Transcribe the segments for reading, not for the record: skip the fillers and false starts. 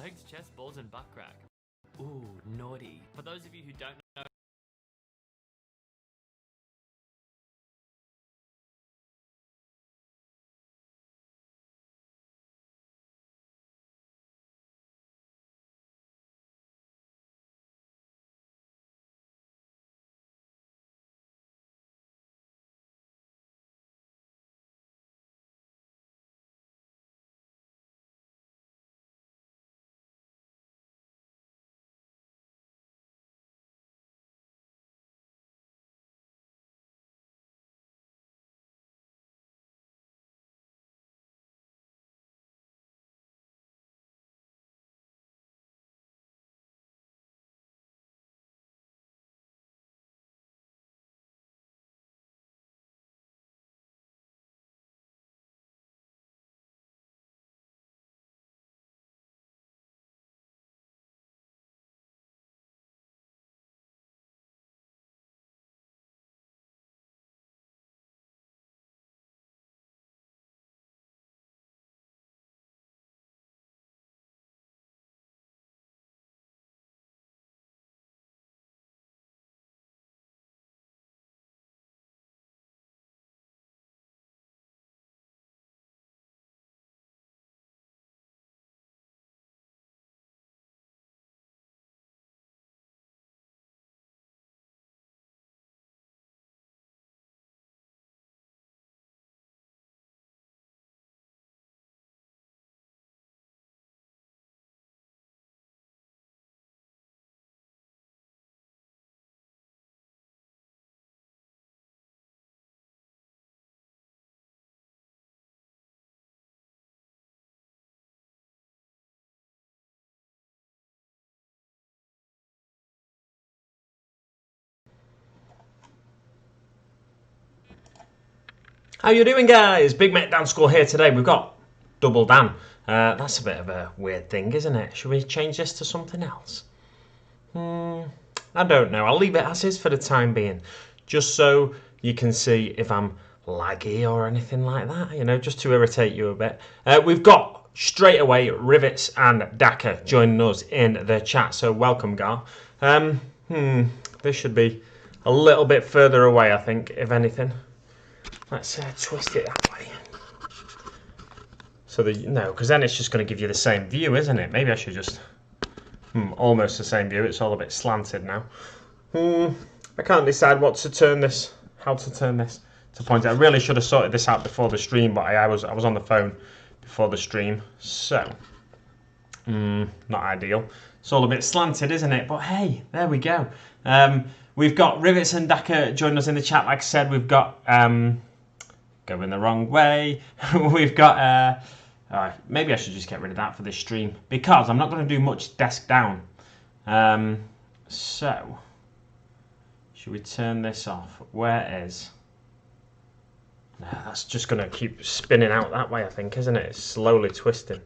legs, chest, balls, and butt crack. Ooh, naughty. For those of you who don't know, How you doing, guys? Big Mate Dan Score here today. We've got Double Dan. That's a bit of a weird thing, isn't it? Should we change this to something else? I don't know. I'll leave it as is for the time being, just so you can see if I'm laggy or anything like that, you know, just to irritate you a bit. We've got straight away Rivets and Daka joining us in the chat, so welcome, Gar. This should be a little bit further away, I think, if anything. Let's twist it that way. So no, because then it's just going to give you the same view, isn't it? Maybe I should just almost the same view. It's all a bit slanted now. I can't decide how to turn this to point. I really should have sorted this out before the stream, but I was on the phone before the stream, so not ideal. It's all a bit slanted, isn't it? But hey, there we go. We've got Rivets and Daka joining us in the chat. Like I said, we've got going the wrong way. We've got maybe I should just get rid of that for this stream, because I'm not going to do much desk down. So should we turn this off? Where is? No, that's just going to keep spinning out that way, I think, isn't it? It's slowly twisting.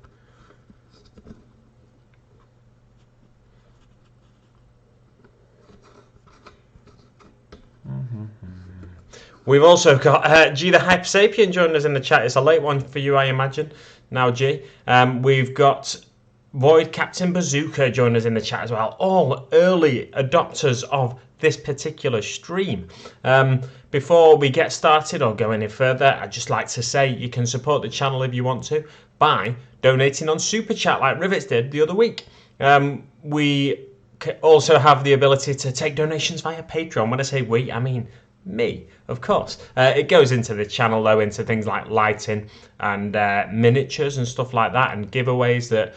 We've also got G the Hyper Sapien joining us in the chat. It's a late one for you, I imagine, now, G. We've got Void Captain Bazooka joining us in the chat as well. All early adopters of this particular stream. Before we get started or go any further, I'd just like to say you can support the channel if you want to by donating on Super Chat like Rivets did the other week. We also have the ability to take donations via Patreon. When I say we, I mean me, of course. It goes into the channel, though, into things like lighting and miniatures and stuff like that, and giveaways that...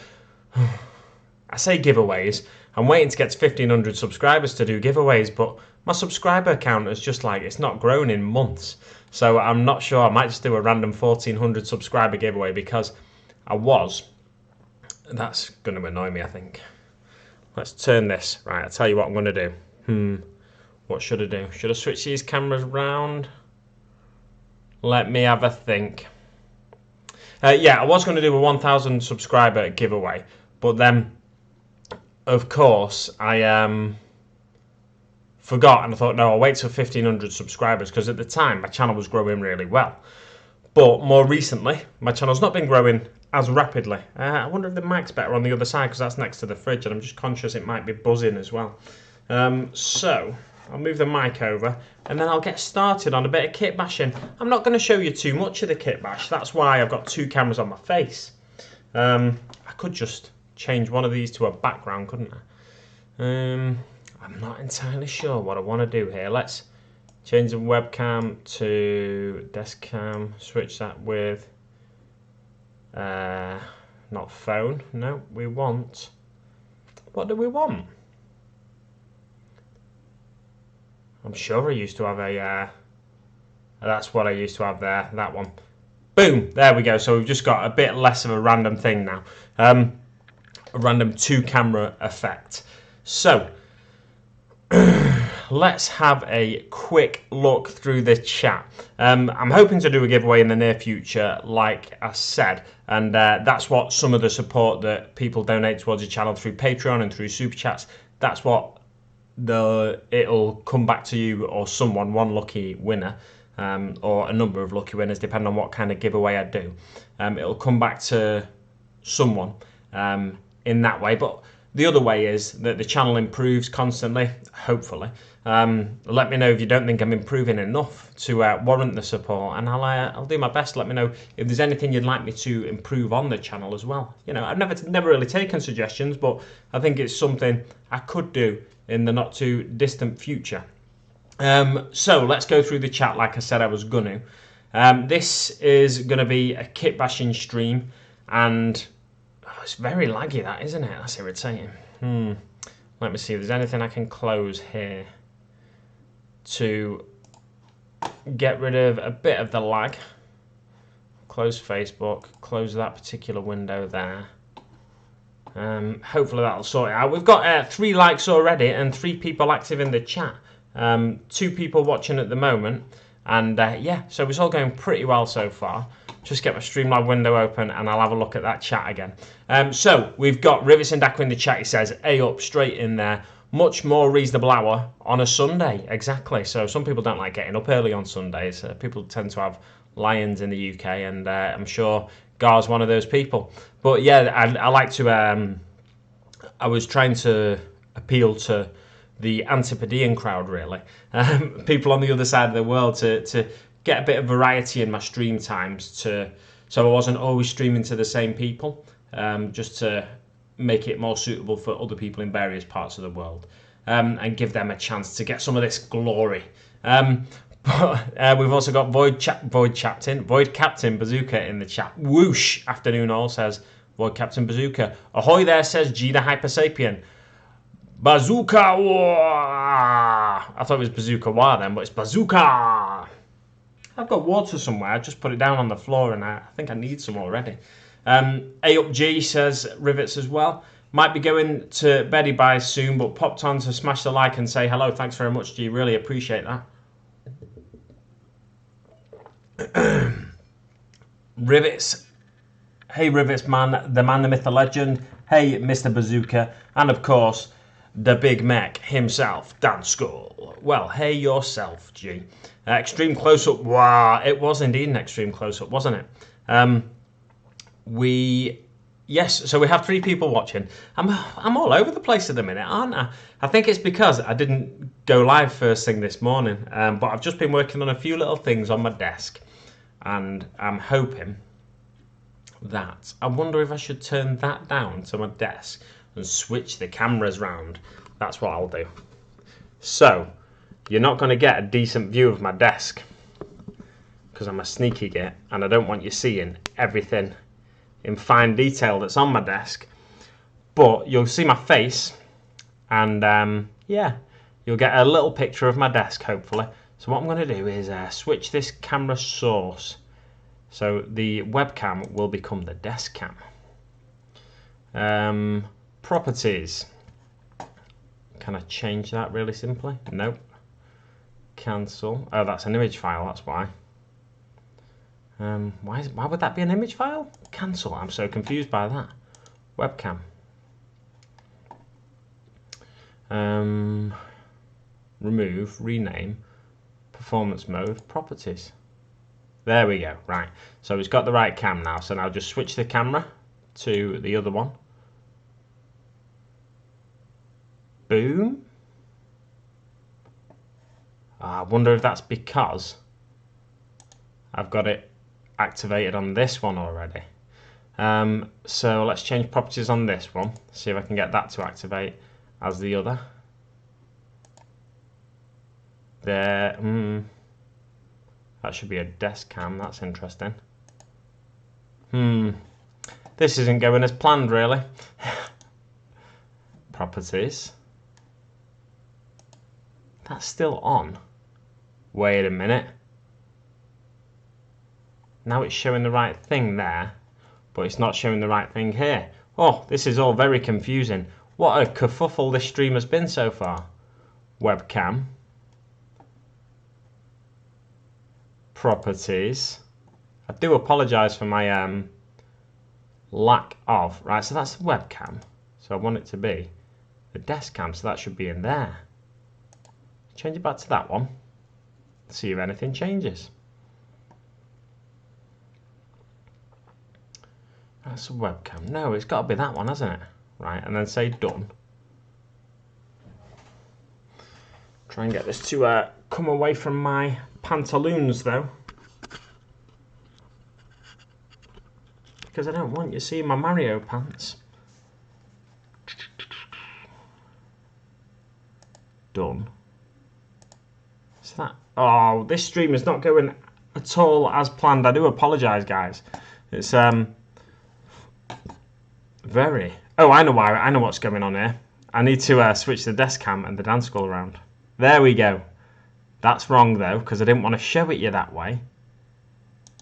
I say giveaways. I'm waiting to get to 1,500 subscribers to do giveaways, but my subscriber count is just like, it's not grown in months. So I'm not sure. I might just do a random 1,400 subscriber giveaway, because I was. That's going to annoy me, I think. Let's turn this. Right, I'll tell you what I'm going to do. What should I do? Should I switch these cameras round? Let me have a think. Yeah, I was going to do a 1,000 subscriber giveaway, but then, of course, I forgot, and I thought, no, I'll wait till 1,500 subscribers, because at the time my channel was growing really well. But more recently, my channel's not been growing as rapidly. I wonder if the mic's better on the other side because that's next to the fridge, and I'm just conscious it might be buzzing as well. So I'll move the mic over and then I'll get started on a bit of kit bashing. I'm not going to show you too much of the kit bash. That's why I've got two cameras on my face. I could just change one of these to a background, couldn't I? I'm not entirely sure what I want to do here. Let's change the webcam to desk cam. Switch that with not phone. No, we want. What do we want? I'm sure I used to have a. That's what I used to have there. That one. Boom. There we go. So we've just got a bit less of a random thing now. A random two-camera effect. So let's have a quick look through the chat. I'm hoping to do a giveaway in the near future, like I said, and that's what some of the support that people donate towards the channel through Patreon and through Super Chats, that's what it'll come back to you or someone, one lucky winner, or a number of lucky winners, depending on what kind of giveaway I do. It'll come back to someone in that way, but the other way is that the channel improves constantly, hopefully. Let me know if you don't think I'm improving enough to warrant the support, and I'll do my best. Let me know if there's anything you'd like me to improve on the channel as well. You know, I've never really taken suggestions, but I think it's something I could do in the not too distant future. So let's go through the chat like I said I was gonna. This is gonna be a kit bashing stream, and it's very laggy, that, isn't it? That's irritating. Let me see if there's anything I can close here to get rid of a bit of the lag. Close Facebook, close that particular window there. Hopefully that'll sort it out. We've got 3 likes already and 3 people active in the chat. 2 people watching at the moment, and yeah, so it's all going pretty well so far. Just get my Streamlab window open and I'll have a look at that chat again. So we've got Rivets and Daku in the chat. He says A up straight in there. Much more reasonable hour on a Sunday. Exactly. So some people don't like getting up early on Sundays. People tend to have lions in the UK, and I'm sure Gar's one of those people. But yeah, I like to. I was trying to appeal to the Antipodean crowd, really. People on the other side of the world to get a bit of variety in my stream times, so I wasn't always streaming to the same people, just to make it more suitable for other people in various parts of the world, and give them a chance to get some of this glory. But we've also got Void Captain Bazooka in the chat. Whoosh, afternoon all, says Void Captain Bazooka. Ahoy there, says G the Hypersapien. Bazooka! Wah! I thought it was Bazooka Wah then, but it's Bazooka! I've got water somewhere. I just put it down on the floor, and I think I need some already. A up G says Rivets as well. Might be going to beddy by soon, but popped on to smash the like and say hello. Thanks very much, G. Really appreciate that. Rivets. Hey, Rivets man, the man, the myth, the legend. Hey, Mr. Bazooka. And of course, the big mech himself, Dan Skull. Well, hey yourself, G. Extreme close-up. Wow, it was indeed an extreme close-up, wasn't it? Yes, so we have 3 people watching. I'm all over the place at the minute, aren't I? I think it's because I didn't go live first thing this morning, but I've just been working on a few little things on my desk, and I'm hoping that, I wonder if I should turn that down to my desk and switch the cameras round. That's what I'll do. So you're not going to get a decent view of my desk because I'm a sneaky git and I don't want you seeing everything in fine detail that's on my desk, but you'll see my face, and yeah, you'll get a little picture of my desk hopefully. So what I'm going to do is switch this camera source, so the webcam will become the desk cam. Properties, can I change that really simply? Nope. Cancel. Oh, that's an image file, that's why. Why would that be an image file? Cancel. I'm so confused by that. Webcam. Remove, rename, performance mode, properties. There we go. Right. So it's got the right cam now. So now just switch the camera to the other one. Boom. I wonder if that's because I've got it activated on this one already. So let's change properties on this one. See if I can get that to activate as the other. There. That should be a desk cam. That's interesting. This isn't going as planned, really. Properties. That's still on. Wait a minute. Now it's showing the right thing there, but it's not showing the right thing here. Oh, this is all very confusing. What a kerfuffle this stream has been so far. Webcam. Properties. I do apologise for my lack of. Right, so that's the webcam. So I want it to be the desk cam, so that should be in there. Change it back to that one. See if anything changes. That's a webcam. No, it's got to be that one, hasn't it? Right, and then say done. Try and get this to come away from my pantaloons, though. Because I don't want you seeing my Mario pants. Done. So that... Oh, this stream is not going at all as planned. I do apologise, guys. It's very... Oh, I know why. I know what's going on here. I need to switch the desk cam and the dance school around. There we go. That's wrong, though, because I didn't want to show it you that way.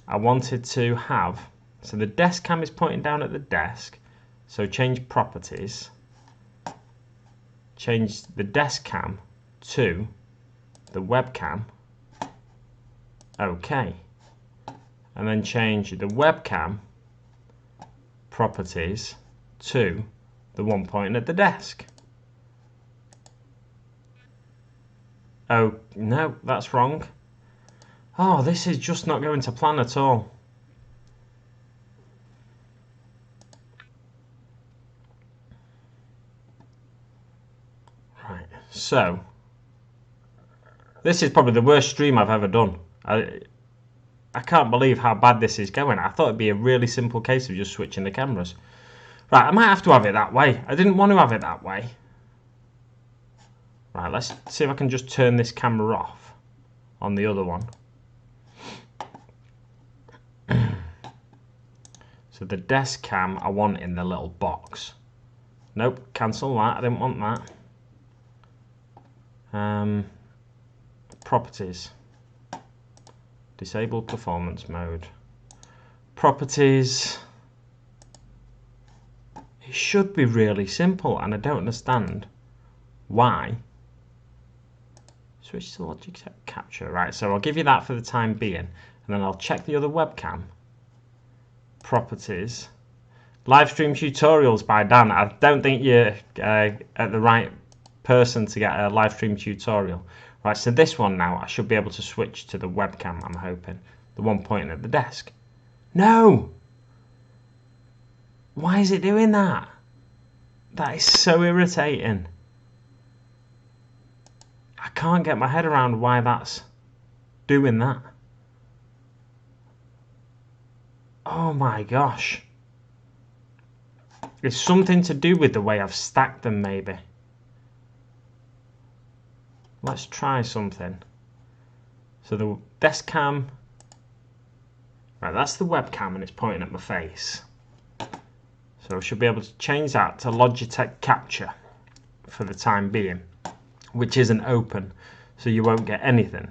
I wanted to have... So the desk cam is pointing down at the desk. So change properties. Change the desk cam to the webcam. Okay. And then change the webcam properties to the one pointing at the desk. Oh, no, that's wrong. Oh, this is just not going to plan at all. Right, so this is probably the worst stream I've ever done. I can't believe how bad this is going. I thought it'd be a really simple case of just switching the cameras. Right, I might have to have it that way. I didn't want to have it that way. Right, let's see if I can just turn this camera off on the other one. So the desk cam I want in the little box. Nope, cancel that. I didn't want that. Properties. Disable performance mode. Properties. It should be really simple, and I don't understand why. Switch to logic capture. Right, so I'll give you that for the time being, and then I'll check the other webcam. Properties. Live stream tutorials by Dan. I don't think you're at the right person to get a live stream tutorial. Right, so this one now, I should be able to switch to the webcam, I'm hoping. The one pointing at the desk. No! Why is it doing that? That is so irritating. I can't get my head around why that's doing that. Oh my gosh. It's something to do with the way I've stacked them, maybe. Let's try something. So the desk cam. Right, that's the webcam and it's pointing at my face. So I should be able to change that to Logitech Capture for the time being, which isn't open, so you won't get anything.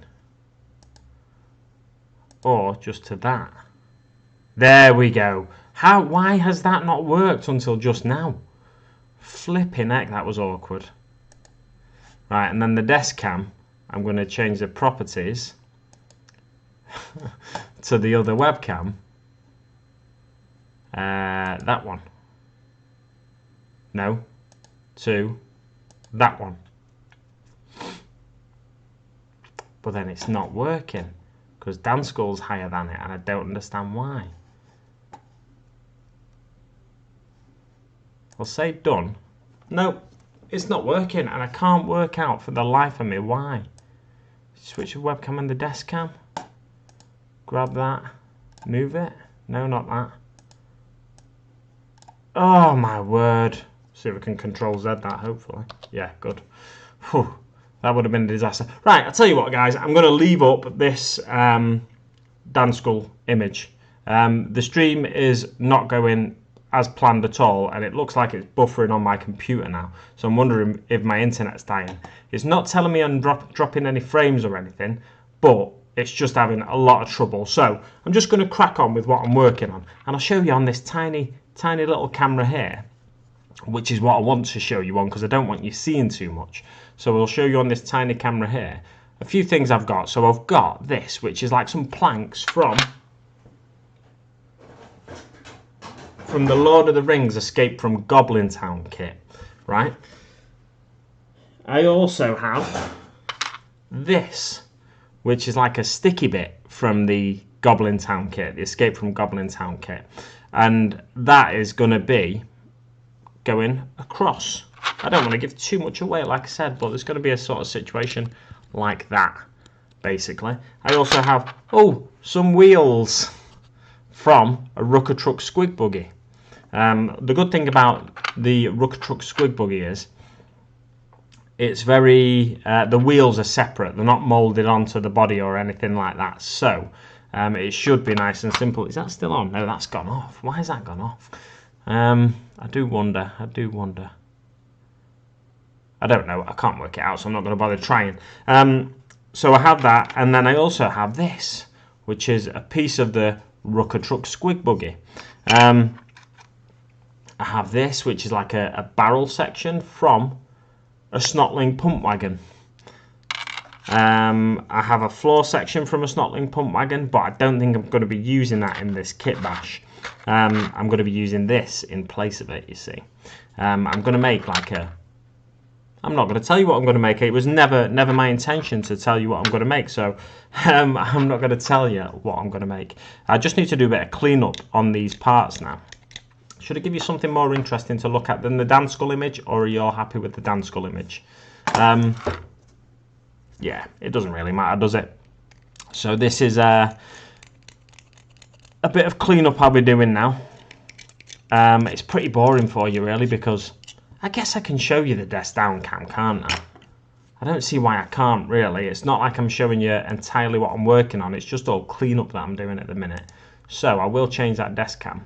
Or just to that. There we go. Why has that not worked until just now? Flipping heck, that was awkward. Right, and then the desk cam, I'm going to change the properties to the other webcam. That one. No. To that one. But then it's not working. because Danskull's higher than it, and I don't understand why. I'll say done. Nope, it's not working, and I can't work out for the life of me why. Switch the webcam and the desk cam. Grab that. Move it. No, not that. Oh my word. See if we can control Z that, hopefully. Yeah, good. Whew. That would have been a disaster. Right, I'll tell you what, guys. I'm going to leave up this Danskull image. The stream is not going as planned at all, and it looks like it's buffering on my computer now. So I'm wondering if my internet's dying. It's not telling me I'm dropping any frames or anything, but it's just having a lot of trouble. So I'm just going to crack on with what I'm working on, and I'll show you on this tiny little camera here, which is what I want to show you on because I don't want you seeing too much. So we'll show you on this tiny camera here a few things I've got. So I've got this, which is like some planks from the Lord of the Rings Escape from Goblin Town kit, right? I also have this, which is like a sticky bit from the Goblin Town kit, the Escape from Goblin Town kit, and that is going to be going across. I don't want to give too much away, like I said, but there's going to be a sort of situation like that, basically. I also have, some wheels from a Rucker Truck Squig Buggy. The good thing about the Rucker Truck Squig Buggy is it's very, the wheels are separate. They're not moulded onto the body or anything like that. So it should be nice and simple. Is that still on? No, that's gone off. Why has that gone off? I do wonder. I don't know. I can't work it out, so I'm not going to bother trying. So I have that, and then I also have this, which is a piece of the Rucker Truck Squig Buggy. I have this, which is like a barrel section from a Snotling pump wagon. I have a floor section from a Snotling pump wagon, but I don't think I'm going to be using that in this Kitbash. I'm going to be using this in place of it, you see. I'm going to make like a... I'm not going to tell you what I'm going to make. It was never my intention to tell you what I'm going to make, so I'm not going to tell you what I'm going to make. I just need to do a bit of cleanup on these parts now. Should I give you something more interesting to look at than the Danskull image, or are you all happy with the Danskull image? Yeah, it doesn't really matter, does it? So this is a bit of cleanup I'll be doing now. It's pretty boring for you, really, because I guess I can show you the desk down cam, can't I? I don't see why I can't, really. It's not like I'm showing you entirely what I'm working on. It's just all cleanup that I'm doing at the minute. So I will change that desk cam.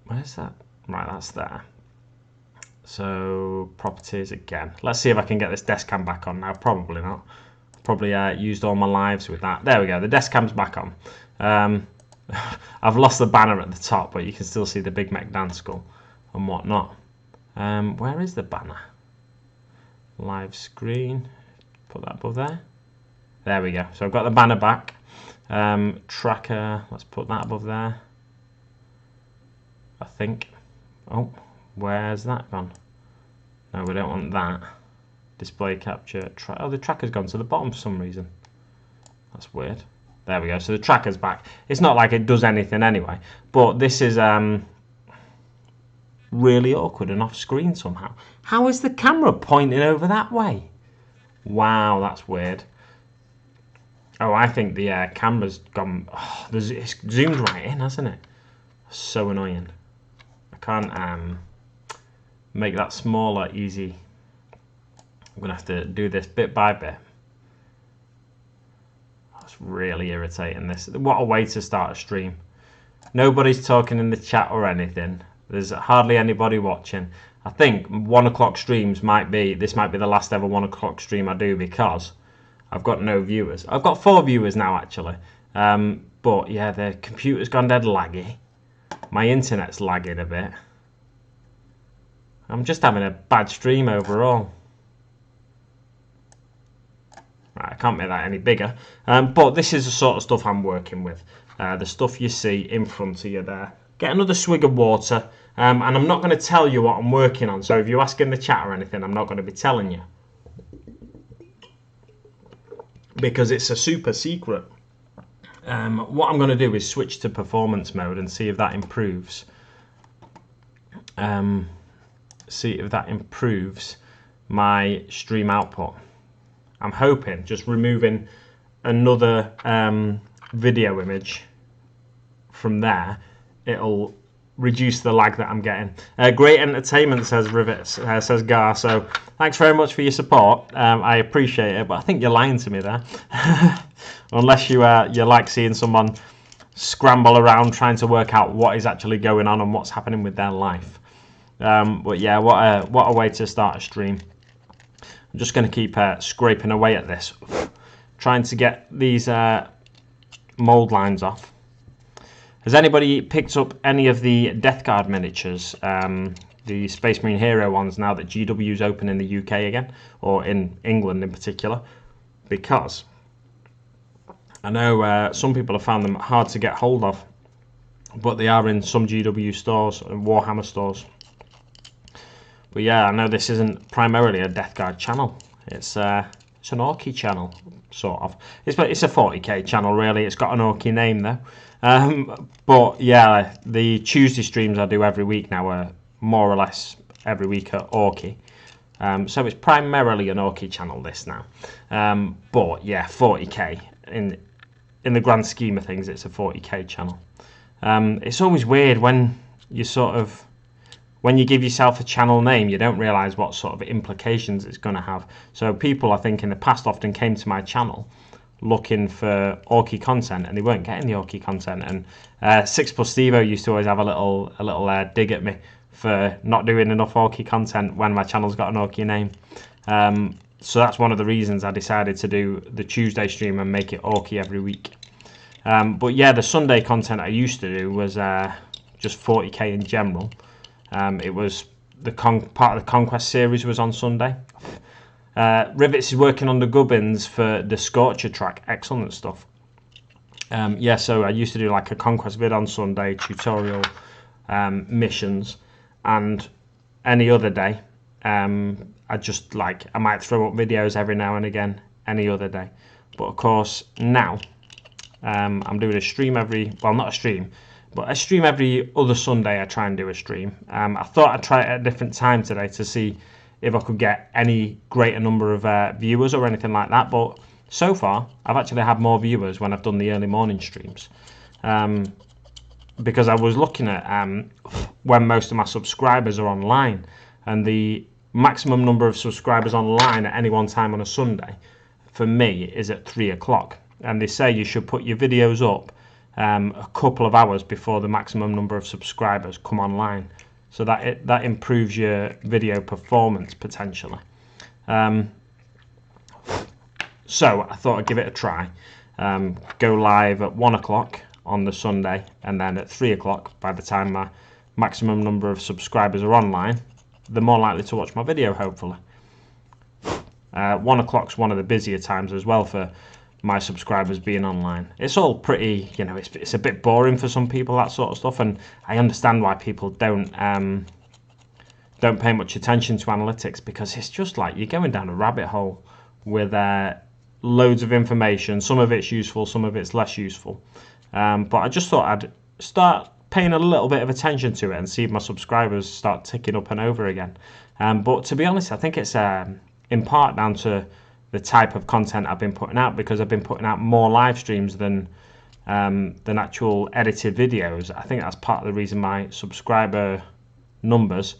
Where's that? Right, that's there. So properties again. Let's see if I can get this desk cam back on now. Probably not. Probably used all my lives with that. There we go. The desk cam's back on. I've lost the banner at the top, but you can still see the Big Mac Danskull and whatnot. Where is the banner? Live screen. Put that above there. There we go. So I've got the banner back. Tracker. Let's put that above there. I think. Oh, where's that gone? No, we don't want that. Display capture. Oh, the tracker's gone to the bottom for some reason. That's weird. There we go. So the tracker's back. It's not like it does anything anyway, but this is really awkward and off screen somehow. How is the camera pointing over that way? Wow, that's weird. Oh, I think the camera's gone. Oh, it's zoomed right in, hasn't it? So annoying. I can't make that smaller easy. I'm gonna have to do this bit by bit. That's really irritating. This. What a way to start a stream. Nobody's talking in the chat or anything. There's hardly anybody watching. I think 1 o'clock streams might be. This might be the last ever 1 o'clock stream I do because I've got no viewers. I've got 4 viewers now actually. But yeah, the computer's gone dead laggy. My internet's lagging a bit. I'm just having a bad stream overall. Right, I can't make that any bigger. But this is the sort of stuff I'm working with. The stuff you see in front of you there. Get another swig of water. And I'm not going to tell you what I'm working on. So if you ask in the chat or anything, I'm not going to be telling you. because it's a super secret. What I'm going to do is switch to performance mode and see if that improves. See if that improves my stream output. I'm hoping just removing another video image from there, it'll reduce the lag that I'm getting. Great entertainment, says Rivet, says Gar. So thanks very much for your support. I appreciate it, but I think you're lying to me there. Unless you like seeing someone scramble around trying to work out what is actually going on and what's happening with their life. But yeah, what a way to start a stream. I'm just going to keep scraping away at this, trying to get these mold lines off. Has anybody picked up any of the Death Guard miniatures, the Space Marine Hero ones, now that GW's open in the UK again, or in England in particular? Because I know some people have found them hard to get hold of, but they are in some GW stores and Warhammer stores. But yeah, I know this isn't primarily a Death Guard channel. It's an Orky channel, sort of. It's a 40k channel, really. It's got an Orky name, though. But yeah, the Tuesday streams I do every week now are more or less every week at Orky. So it's primarily an Orky channel, this now. But yeah, 40k. In the grand scheme of things, it's a 40k channel. It's always weird when you when you give yourself a channel name, you don't realise what sort of implications it's going to have. So people, I think, in the past often came to my channel looking for Orky content, and they weren't getting the Orky content. And 6+Stevo used to always have a little dig at me for not doing enough Orky content when my channel's got an Orky name. So that's one of the reasons I decided to do the Tuesday stream and make it Orky every week. But yeah, the Sunday content I used to do was just 40k in general. It was part of the Conquest series was on Sunday. Rivets is working on the gubbins for the Scorcher track. Excellent stuff. Yeah, so I used to do like a Conquest vid on Sunday, tutorial missions, and any other day I might throw up videos every now and again, any other day. But of course now I'm doing a stream not a stream, but I stream every other Sunday. I try and do a stream. I thought I'd try it at a different time today to see if I could get any greater number of viewers or anything like that. But so far, I've actually had more viewers when I've done the early morning streams. Because I was looking at when most of my subscribers are online, and the maximum number of subscribers online at any one time on a Sunday, for me, is at 3 o'clock. And they say you should put your videos up a couple of hours before the maximum number of subscribers come online, so that improves your video performance potentially. So I thought I'd give it a try. Go live at 1 o'clock on the Sunday, and then at 3 o'clock, by the time my maximum number of subscribers are online, they're more likely to watch my video, hopefully. 1 o'clock's one of the busier times as well for my subscribers being online. It's all pretty, it's a bit boring for some people, that sort of stuff, and I understand why people don't pay much attention to analytics, because it's just like you're going down a rabbit hole with loads of information. Some of it's useful, some of it's less useful. But I just thought I'd start paying a little bit of attention to it and see if my subscribers start ticking up and over again. But to be honest, I think it's in part down to the type of content I've been putting out, because I've been putting out more live streams than actual edited videos. I think that's part of the reason my subscriber numbers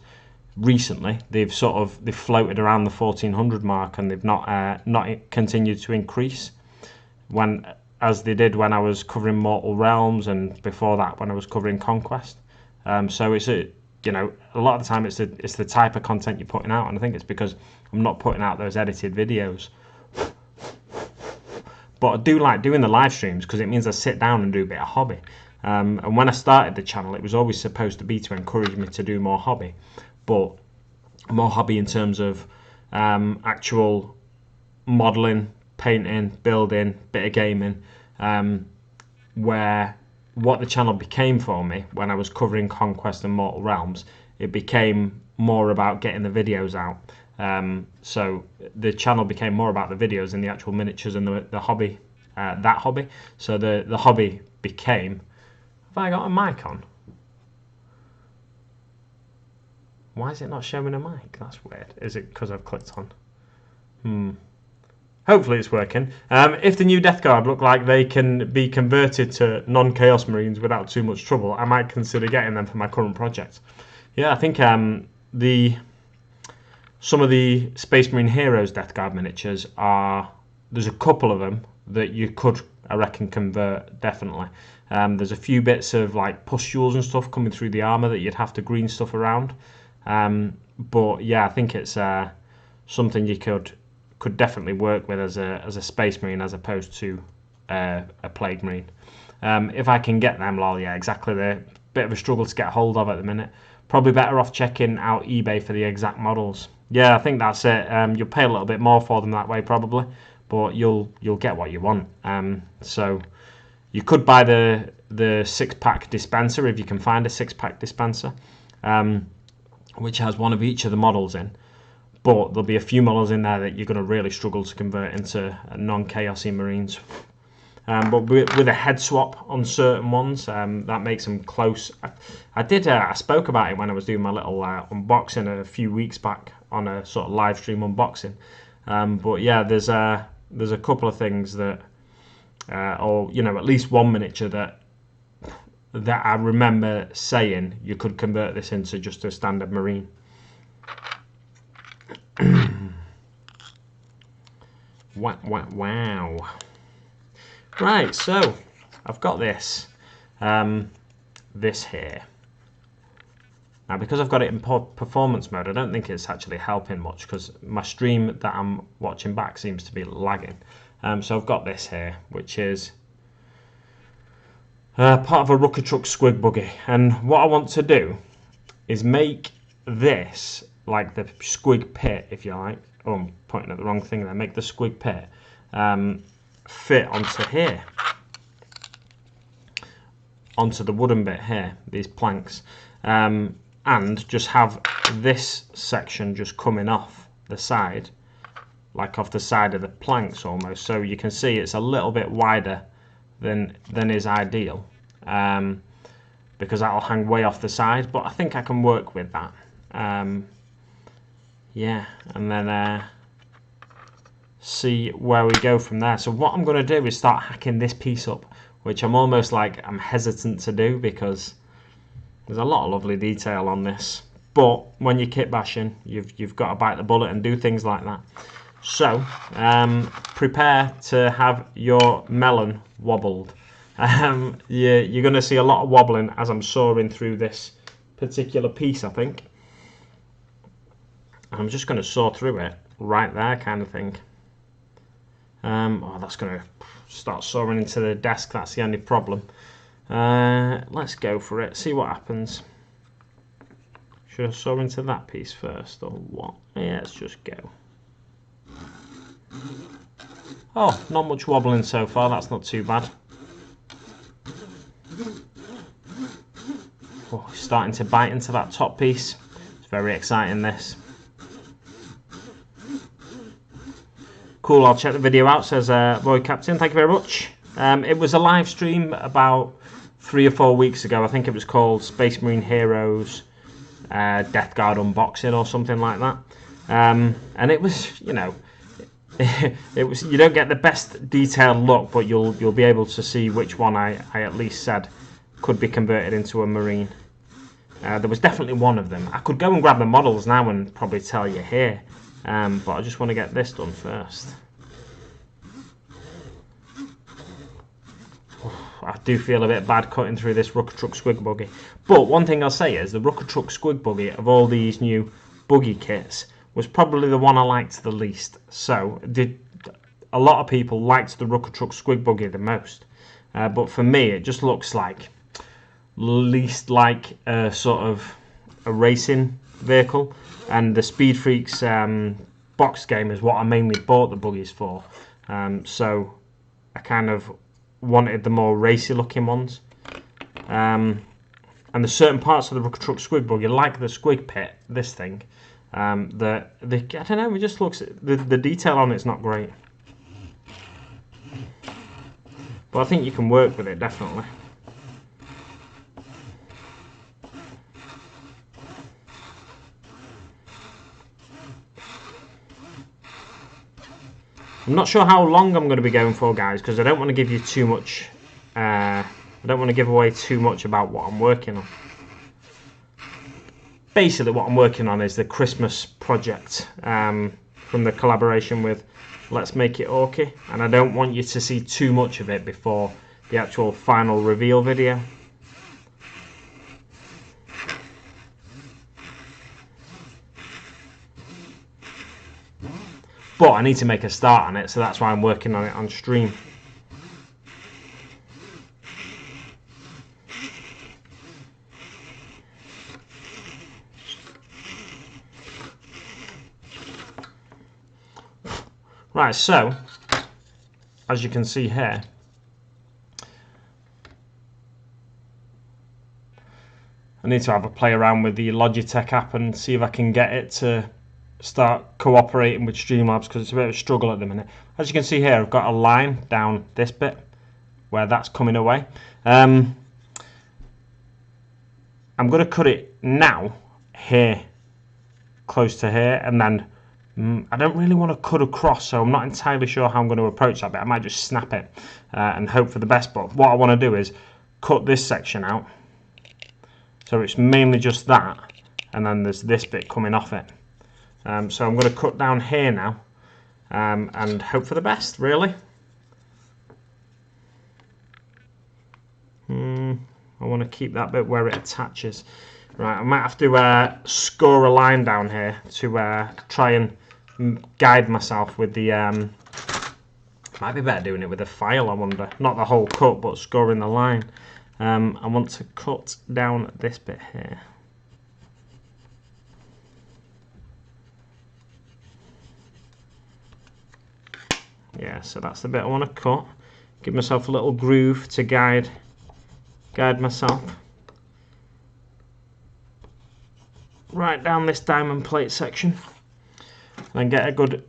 recently, they've floated around the 1400 mark, and they've not continued to increase as they did when I was covering Mortal Realms, and before that when I was covering Conquest. So it's a lot of the time it's the type of content you're putting out, and I think it's because I'm not putting out those edited videos. But I do like doing the live streams because it means I sit down and do a bit of hobby. And when I started the channel, it was always supposed to be to encourage me to do more hobby. But more hobby in terms of actual modelling, painting, building, bit of gaming. Where what the channel became for me when I was covering Conquest and Mortal Realms, it became more about getting the videos out So the channel became more about the videos than the actual miniatures and the hobby, that hobby. So the hobby became... Have I got a mic on? Why is it not showing a mic? That's weird. Is it because I've clicked on? Hopefully it's working. If the new Death Guard look like they can be converted to non-Chaos Marines without too much trouble, I might consider getting them for my current project. Yeah, I think some of the Space Marine Heroes Death Guard miniatures are... There's a couple of them that you could, I reckon, convert, definitely. There's a few bits of like pustules and stuff coming through the armour that you'd have to green stuff around. But yeah, I think it's something you could definitely work with as a Space Marine as opposed to a Plague Marine. If I can get them, lol, yeah, exactly. They're a bit of a struggle to get hold of at the minute. Probably better off checking out eBay for the exact models. Yeah, I think that's it. You'll pay a little bit more for them that way probably, but you'll get what you want. So you could buy the 6-pack dispenser if you can find a 6-pack dispenser, which has one of each of the models in. But there'll be a few models in there that you're going to really struggle to convert into non-chaosy Marines. But with a head swap on certain ones, that makes them close. I spoke about it when I was doing my little unboxing a few weeks back on a sort of live stream unboxing. But yeah, there's a couple of things that, or you know, at least one miniature that I remember saying you could convert this into just a standard Marine. Wow. Right, so I've got this here. Now, because I've got it in performance mode, I don't think it's actually helping much because my stream that I'm watching back seems to be lagging. So I've got this here, which is part of a Rucker Truck Squig buggy. And what I want to do is make this like the Squig pit, if you like. Oh, I'm pointing at the wrong thing there. Make the Squig pit fit onto here, onto the wooden bit here, these planks, and just have this section just coming off the side, like off the side of the planks almost, so you can see it's a little bit wider than is ideal, because that'll hang way off the side, but I think I can work with that. Yeah, and then see where we go from there. So what I'm going to do is start hacking this piece up, which I'm hesitant to do because there's a lot of lovely detail on this, but when you're kit bashing, you've got to bite the bullet and do things like that. So prepare to have your melon wobbled. You're going to see a lot of wobbling as I'm sawing through this particular piece, I think. I'm just going to saw through it right there, kind of thing. Oh, that's going to start sawing into the desk. That's the only problem. Let's go for it. See what happens. Should I saw into that piece first, or what? Yeah, let's just go. Oh, not much wobbling so far. That's not too bad. Oh, starting to bite into that top piece. It's very exciting, this. Cool, I'll check the video out, says Void Captain. Thank you very much. It was a live stream about 3 or 4 weeks ago. I think it was called Space Marine Heroes Death Guard Unboxing or something like that. And it was, you know, it was, you don't get the best detailed look, but you'll be able to see which one I at least said could be converted into a Marine. There was definitely one of them. I could go and grab the models now and probably tell you here. But I just want to get this done first. I do feel a bit bad cutting through this Rucker Truck Squig buggy. But one thing I'll say is the Rucker Truck Squig buggy of all these new buggy kits was probably the one I liked the least. So a lot of people liked the Rucker Truck Squig buggy the most. But for me, it just looks like least like a sort of a racing vehicle. And the Speed Freaks box game is what I mainly bought the buggies for. So I kind of wanted the more racy looking ones. And there's certain parts of the Rucker Truck Squig buggy, like the Squig pit, this thing, I don't know, it just looks, the detail on it's not great. But I think you can work with it, definitely. I'm not sure how long I'm going to be going for, guys, because I don't want to give you too much. I don't want to give away too much about what I'm working on. Basically, what I'm working on is the Christmas project from the collaboration with Let's Make It Okay, and I don't want you to see too much of it before the actual final reveal video. But I need to make a start on it, so that's why I'm working on it on stream. Right, so, as you can see here, I need to have a play around with the Logitech app and see if I can get it to start cooperating with Streamlabs, because it's a bit of a struggle at the minute. As you can see here, I've got a line down this bit where that's coming away. I'm going to cut it now here, close to here, and then I don't really want to cut across, so I'm not entirely sure how I'm going to approach that bit. I might just snap it and hope for the best, but what I want to do is cut this section out, so it's mainly just that, and then there's this bit coming off it. So I'm going to cut down here now and hope for the best, really. I want to keep that bit where it attaches. Right, I might have to score a line down here to try and guide myself with the... might be better doing it with a file, I wonder. Not the whole cut, but scoring the line. I want to cut down this bit here. Yeah, so that's the bit I want to cut. Give myself a little groove to guide myself. Right down this diamond plate section. And get a good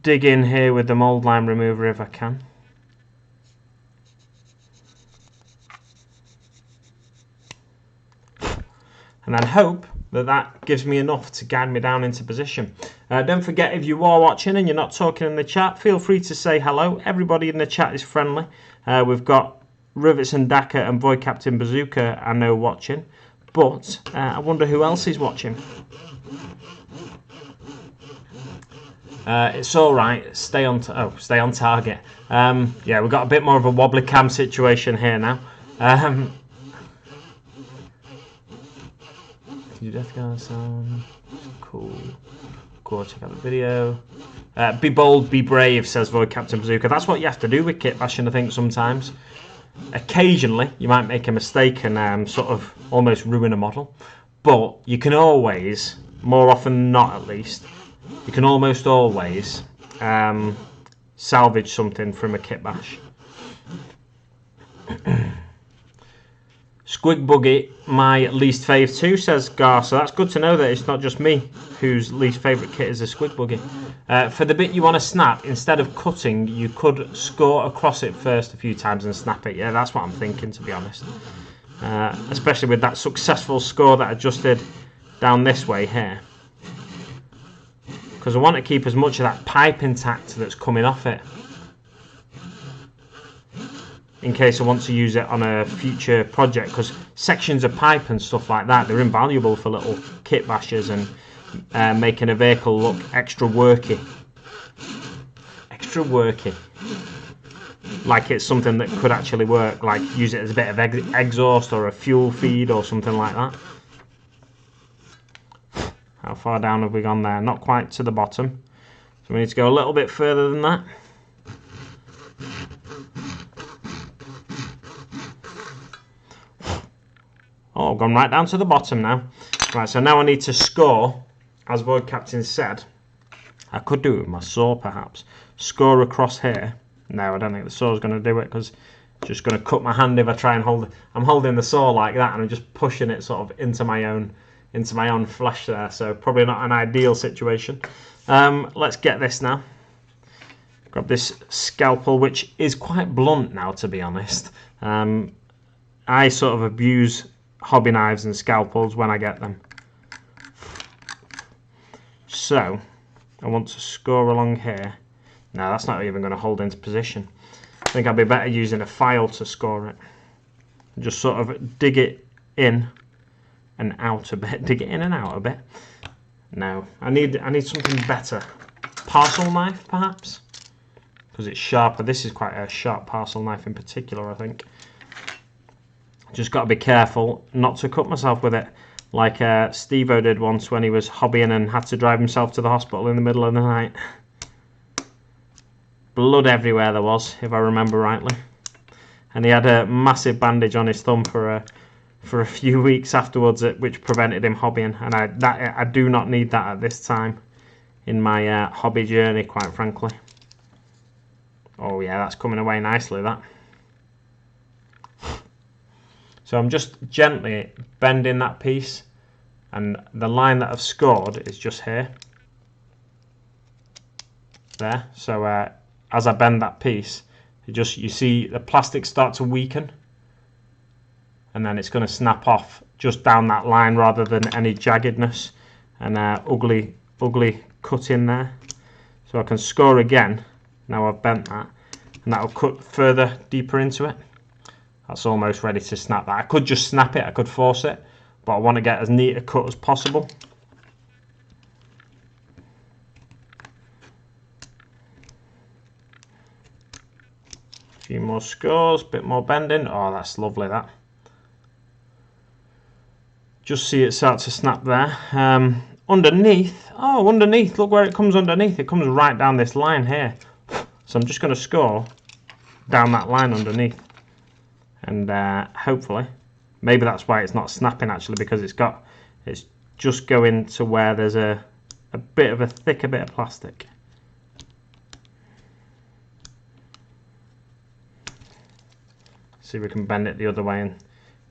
dig in here with the mould line remover if I can. And then hope that that gives me enough to guide me down into position. Don't forget, if you are watching and you're not talking in the chat, feel free to say hello. Everybody in the chat is friendly. We've got Rivets and Daka and Void Captain Bazooka I know watching, but I wonder who else is watching. It's all right. Stay on target. Yeah, we've got a bit more of a wobbly cam situation here now. You death guard sound cool. Cool, check out the video. Be bold, be brave, says Void Captain Bazooka. That's what you have to do with kitbashing, I think, sometimes. Occasionally, you might make a mistake and sort of almost ruin a model. But you can always, more often than not at least, you can almost always salvage something from a kitbash. Squig Buggy, my least fave too, says Gar. So that's good to know that it's not just me whose least favourite kit is a Squig Buggy. For the bit you want to snap, instead of cutting, you could score across it first a few times and snap it. Yeah, that's what I'm thinking, to be honest. Especially with that successful score that I just did down this way here. Because I want to keep as much of that pipe intact that's coming off it, in case I want to use it on a future project, because sections of pipe and stuff like that, they're invaluable for little kit bashers and making a vehicle look extra worky. Extra worky. Like it's something that could actually work, like use it as a bit of exhaust or a fuel feed or something like that. How far down have we gone there? Not quite to the bottom. So we need to go a little bit further than that. Oh, I've gone right down to the bottom now. Right, so now I need to score, as Void Captain said. I could do it with my saw, perhaps. Score across here. No, I don't think the saw's going to do it, because it's just going to cut my hand if I try and hold it. I'm holding the saw like that, and I'm just pushing it sort of into my own into my own flesh there, so probably not an ideal situation. Let's get this now. Grab this scalpel, which is quite blunt now, to be honest. I sort of abuse hobby knives and scalpels when I get them. So, I want to score along here. No, that's not even going to hold into position. I think I'd be better using a file to score it. Just sort of dig it in and out a bit. Dig it in and out a bit. No, I need something better. Parcel knife, perhaps? Because it's sharper. This is quite a sharp parcel knife in particular, I think. Just got to be careful not to cut myself with it, like Steve-O did once when he was hobbying and had to drive himself to the hospital in the middle of the night. Blood everywhere there was, if I remember rightly. And he had a massive bandage on his thumb for a few weeks afterwards, which prevented him hobbying. And I do not need that at this time in my hobby journey, quite frankly. Oh yeah, that's coming away nicely, that. So I'm just gently bending that piece, and the line that I've scored is just here. There. So as I bend that piece, you see the plastic start to weaken, and then it's going to snap off just down that line rather than any jaggedness and ugly cut in there. So I can score again now I've bent that, and that'll cut further deeper into it. That's almost ready to snap that. I could just snap it, I could force it, but I want to get as neat a cut as possible. A few more scores, bit more bending. Oh, that's lovely, that. Just see it start to snap there. Underneath, look where it comes underneath. It comes right down this line here. So I'm just going to score down that line underneath. And hopefully, maybe that's why it's not snapping actually, because it's just going to where there's a bit of a thicker bit of plastic. See if we can bend it the other way and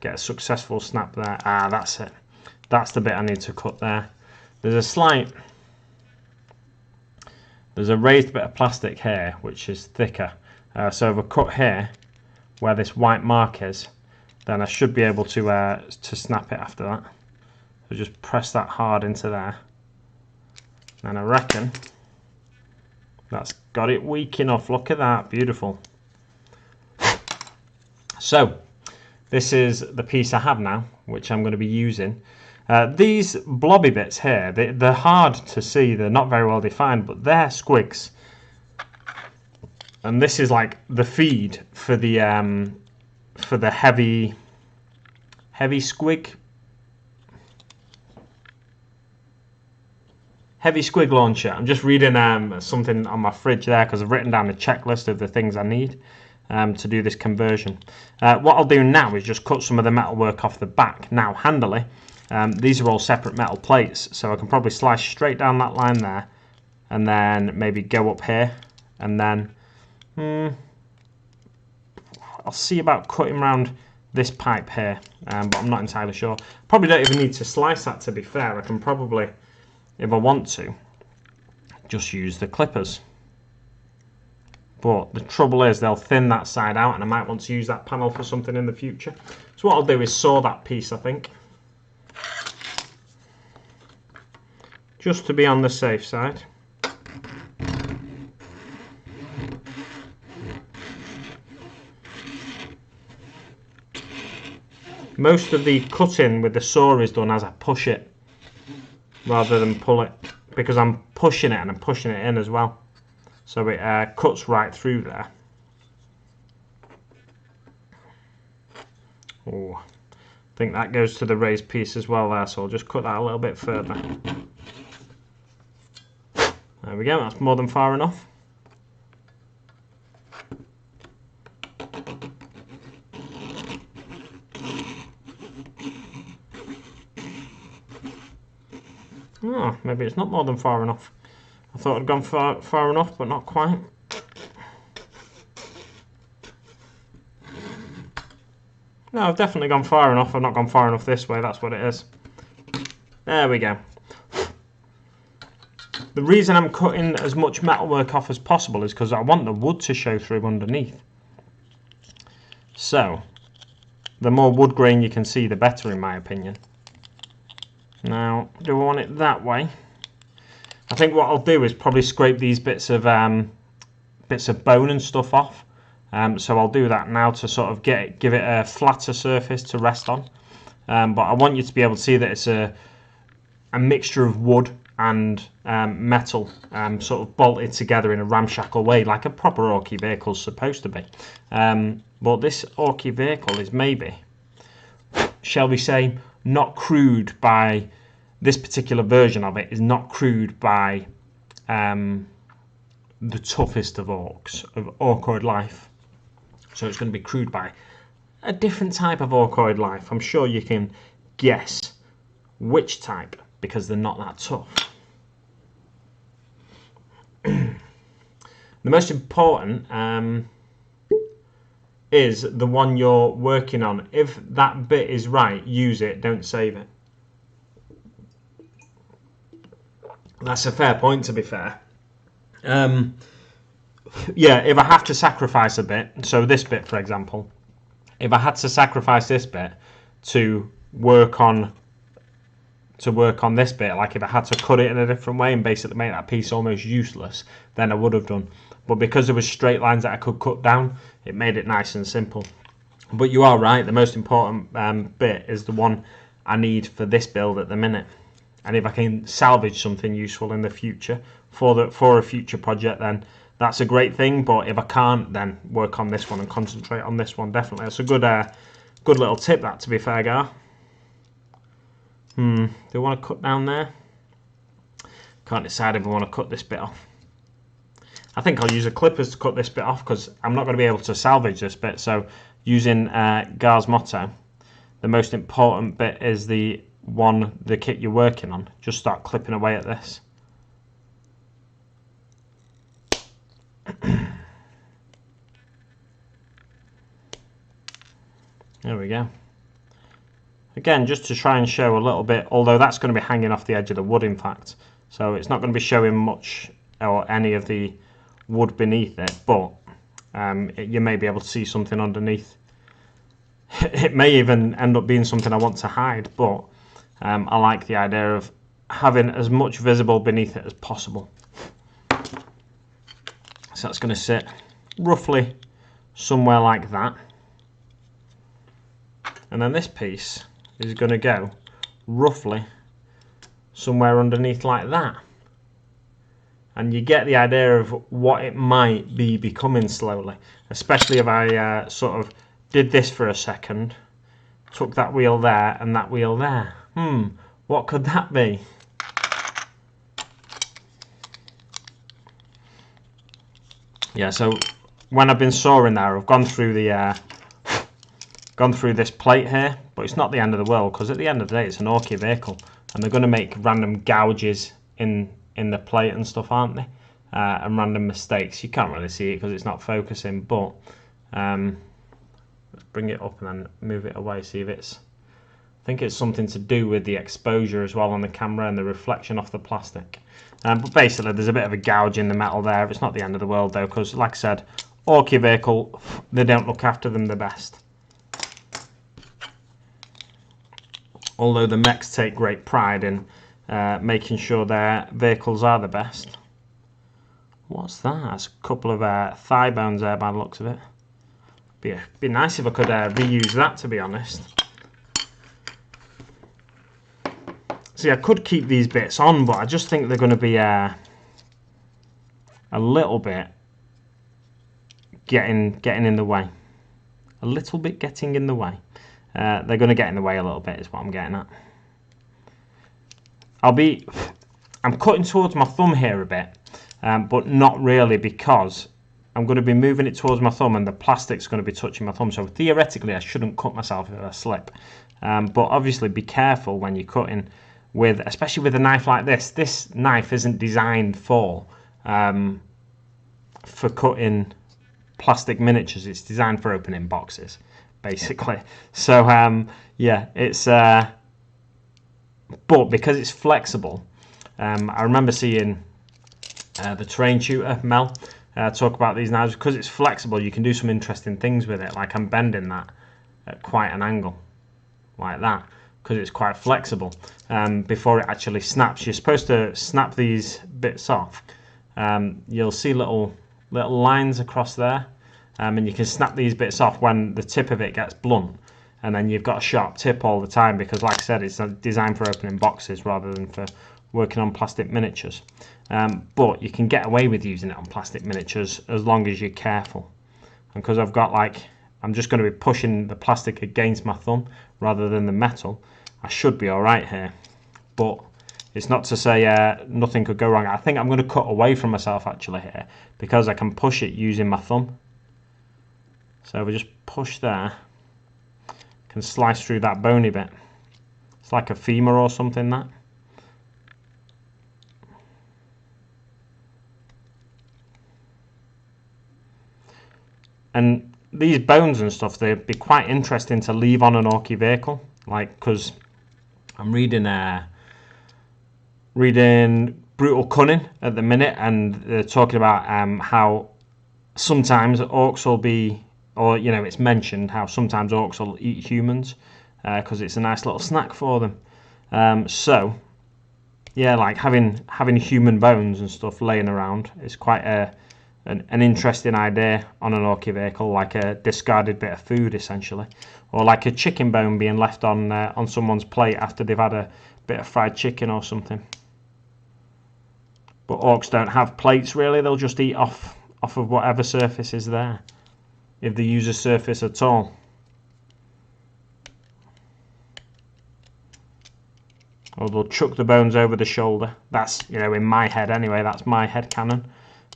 get a successful snap there. Ah, that's it. That's the bit I need to cut there. There's a raised bit of plastic here which is thicker. So if I cut here where this white mark is, then I should be able to snap it after that. So just press that hard into there, and I reckon that's got it weak enough. Look at that, beautiful. So this is the piece I have now, which I'm going to be using. These blobby bits here, they're hard to see, they're not very well defined, but they're squigs. And this is like the feed for the heavy squig. Heavy squig launcher. I'm just reading something on my fridge there because I've written down a checklist of the things I need to do this conversion. What I'll do now is just cut some of the metal work off the back. Now, handily, these are all separate metal plates, so I can probably slice straight down that line there, and then maybe go up here, and then I'll see about cutting around this pipe here, but I'm not entirely sure. Probably don't even need to slice that, to be fair. I can probably, if I want to, just use the clippers. But the trouble is they'll thin that side out, and I might want to use that panel for something in the future. So what I'll do is saw that piece, I think, just to be on the safe side. Most of the cutting with the saw is done as I push it rather than pull it, because I'm pushing it and I'm pushing it in as well. So it cuts right through there. Oh, I think that goes to the raised piece as well there, so I'll just cut that a little bit further. There we go, that's more than far enough. Oh, maybe it's not more than far enough. I thought I'd gone far enough, but not quite. No, I've definitely gone far enough. I've not gone far enough this way, that's what it is. There we go. The reason I'm cutting as much metalwork off as possible is because I want the wood to show through underneath. So, the more wood grain you can see, the better, in my opinion. Now, do I want it that way? I think what I'll do is probably scrape these bits of bone and stuff off. So I'll do that now to sort of give it a flatter surface to rest on. But I want you to be able to see that it's a mixture of wood and metal sort of bolted together in a ramshackle way, like a proper Orky vehicle is supposed to be. But this Orky vehicle is maybe, shall we say, not crewed by, this particular version of it is not crewed by the toughest of orcs, of orcoid life. So it's going to be crewed by a different type of orcoid life. I'm sure you can guess which type, because they're not that tough. The most important is the one you're working on. If that bit is right, use it, don't save it. That's a fair point, to be fair. Yeah, if I have to sacrifice a bit, so this bit, for example, if I had to sacrifice this bit to work on this bit, like if I had to cut it in a different way and basically make that piece almost useless, then I would have done. But because there was straight lines that I could cut down, it made it nice and simple. But you are right, the most important bit is the one I need for this build at the minute. And if I can salvage something useful in the future for a future project, then that's a great thing. But if I can't, then work on this one and concentrate on this one. Definitely, it's a good little tip, that, to be fair, Gar. Do I want to cut down there? Can't decide if I want to cut this bit off. I think I'll use a clippers to cut this bit off, because I'm not going to be able to salvage this bit. So using Gar's motto, the most important bit is the kit you're working on. Just start clipping away at this. There we go. Again, just to try and show a little bit, although that's going to be hanging off the edge of the wood, in fact. So it's not going to be showing much or any of the wood beneath it, but you may be able to see something underneath. It may even end up being something I want to hide, but I like the idea of having as much visible beneath it as possible. So that's going to sit roughly somewhere like that. And then this piece is going to go roughly somewhere underneath like that. And you get the idea of what it might be becoming slowly, especially if I sort of did this for a second, took that wheel there and that wheel there. What could that be? Yeah, so when I've been sawing there, I've gone through this plate here, but it's not the end of the world, because at the end of the day it's an Orky vehicle, and they're going to make random gouges in the plate and stuff, aren't they? And random mistakes. You can't really see it because it's not focusing, but let's bring it up and then move it away, see if it's... I think it's something to do with the exposure as well on the camera and the reflection off the plastic. But basically there's a bit of a gouge in the metal there. It's not the end of the world though, because like I said, Orky vehicle, they don't look after them the best. Although the mechs take great pride in making sure their vehicles are the best. What's that? That's a couple of thigh bones there by the looks of it. Be nice if I could reuse that, to be honest. See, I could keep these bits on, but I just think they're going to be a little bit getting in the way. A little bit getting in the way. They're going to get in the way a little bit, is what I'm getting at. I'm cutting towards my thumb here a bit, but not really, because I'm going to be moving it towards my thumb and the plastic's going to be touching my thumb. So theoretically, I shouldn't cut myself if I slip. But obviously, be careful when you're cutting with, especially with a knife like this. This knife isn't designed for cutting plastic miniatures. It's designed for opening boxes, basically. So yeah, it's But because it's flexible, I remember seeing the terrain tutor, Mel, talk about these knives. Because it's flexible, you can do some interesting things with it. Like I'm bending that at quite an angle, like that, because it's quite flexible. Before it actually snaps, you're supposed to snap these bits off. You'll see little lines across there, and you can snap these bits off when the tip of it gets blunt, and then you've got a sharp tip all the time, because like I said, it's designed for opening boxes rather than for working on plastic miniatures. But you can get away with using it on plastic miniatures as long as you're careful. And because I've got I'm just going to be pushing the plastic against my thumb rather than the metal, I should be alright here. But it's not to say nothing could go wrong. I think I'm going to cut away from myself actually here, because I can push it using my thumb. So if we just push there, I can slice through that bony bit. It's like a femur or something, that. And these bones and stuff, they'd be quite interesting to leave on an Orky vehicle, because I'm reading Brutal Cunning at the minute, and they're talking about how sometimes orcs will be, or it's mentioned how sometimes orcs will eat humans because it's a nice little snack for them. So yeah, having human bones and stuff laying around is quite an interesting idea on an Orky vehicle, like a discarded bit of food essentially, or like a chicken bone being left on someone's plate after they've had a bit of fried chicken or something. But orcs don't have plates really, they'll just eat off of whatever surface is there, if they use a surface at all. Or they'll chuck the bones over the shoulder. That's, in my head anyway, that's my head canon.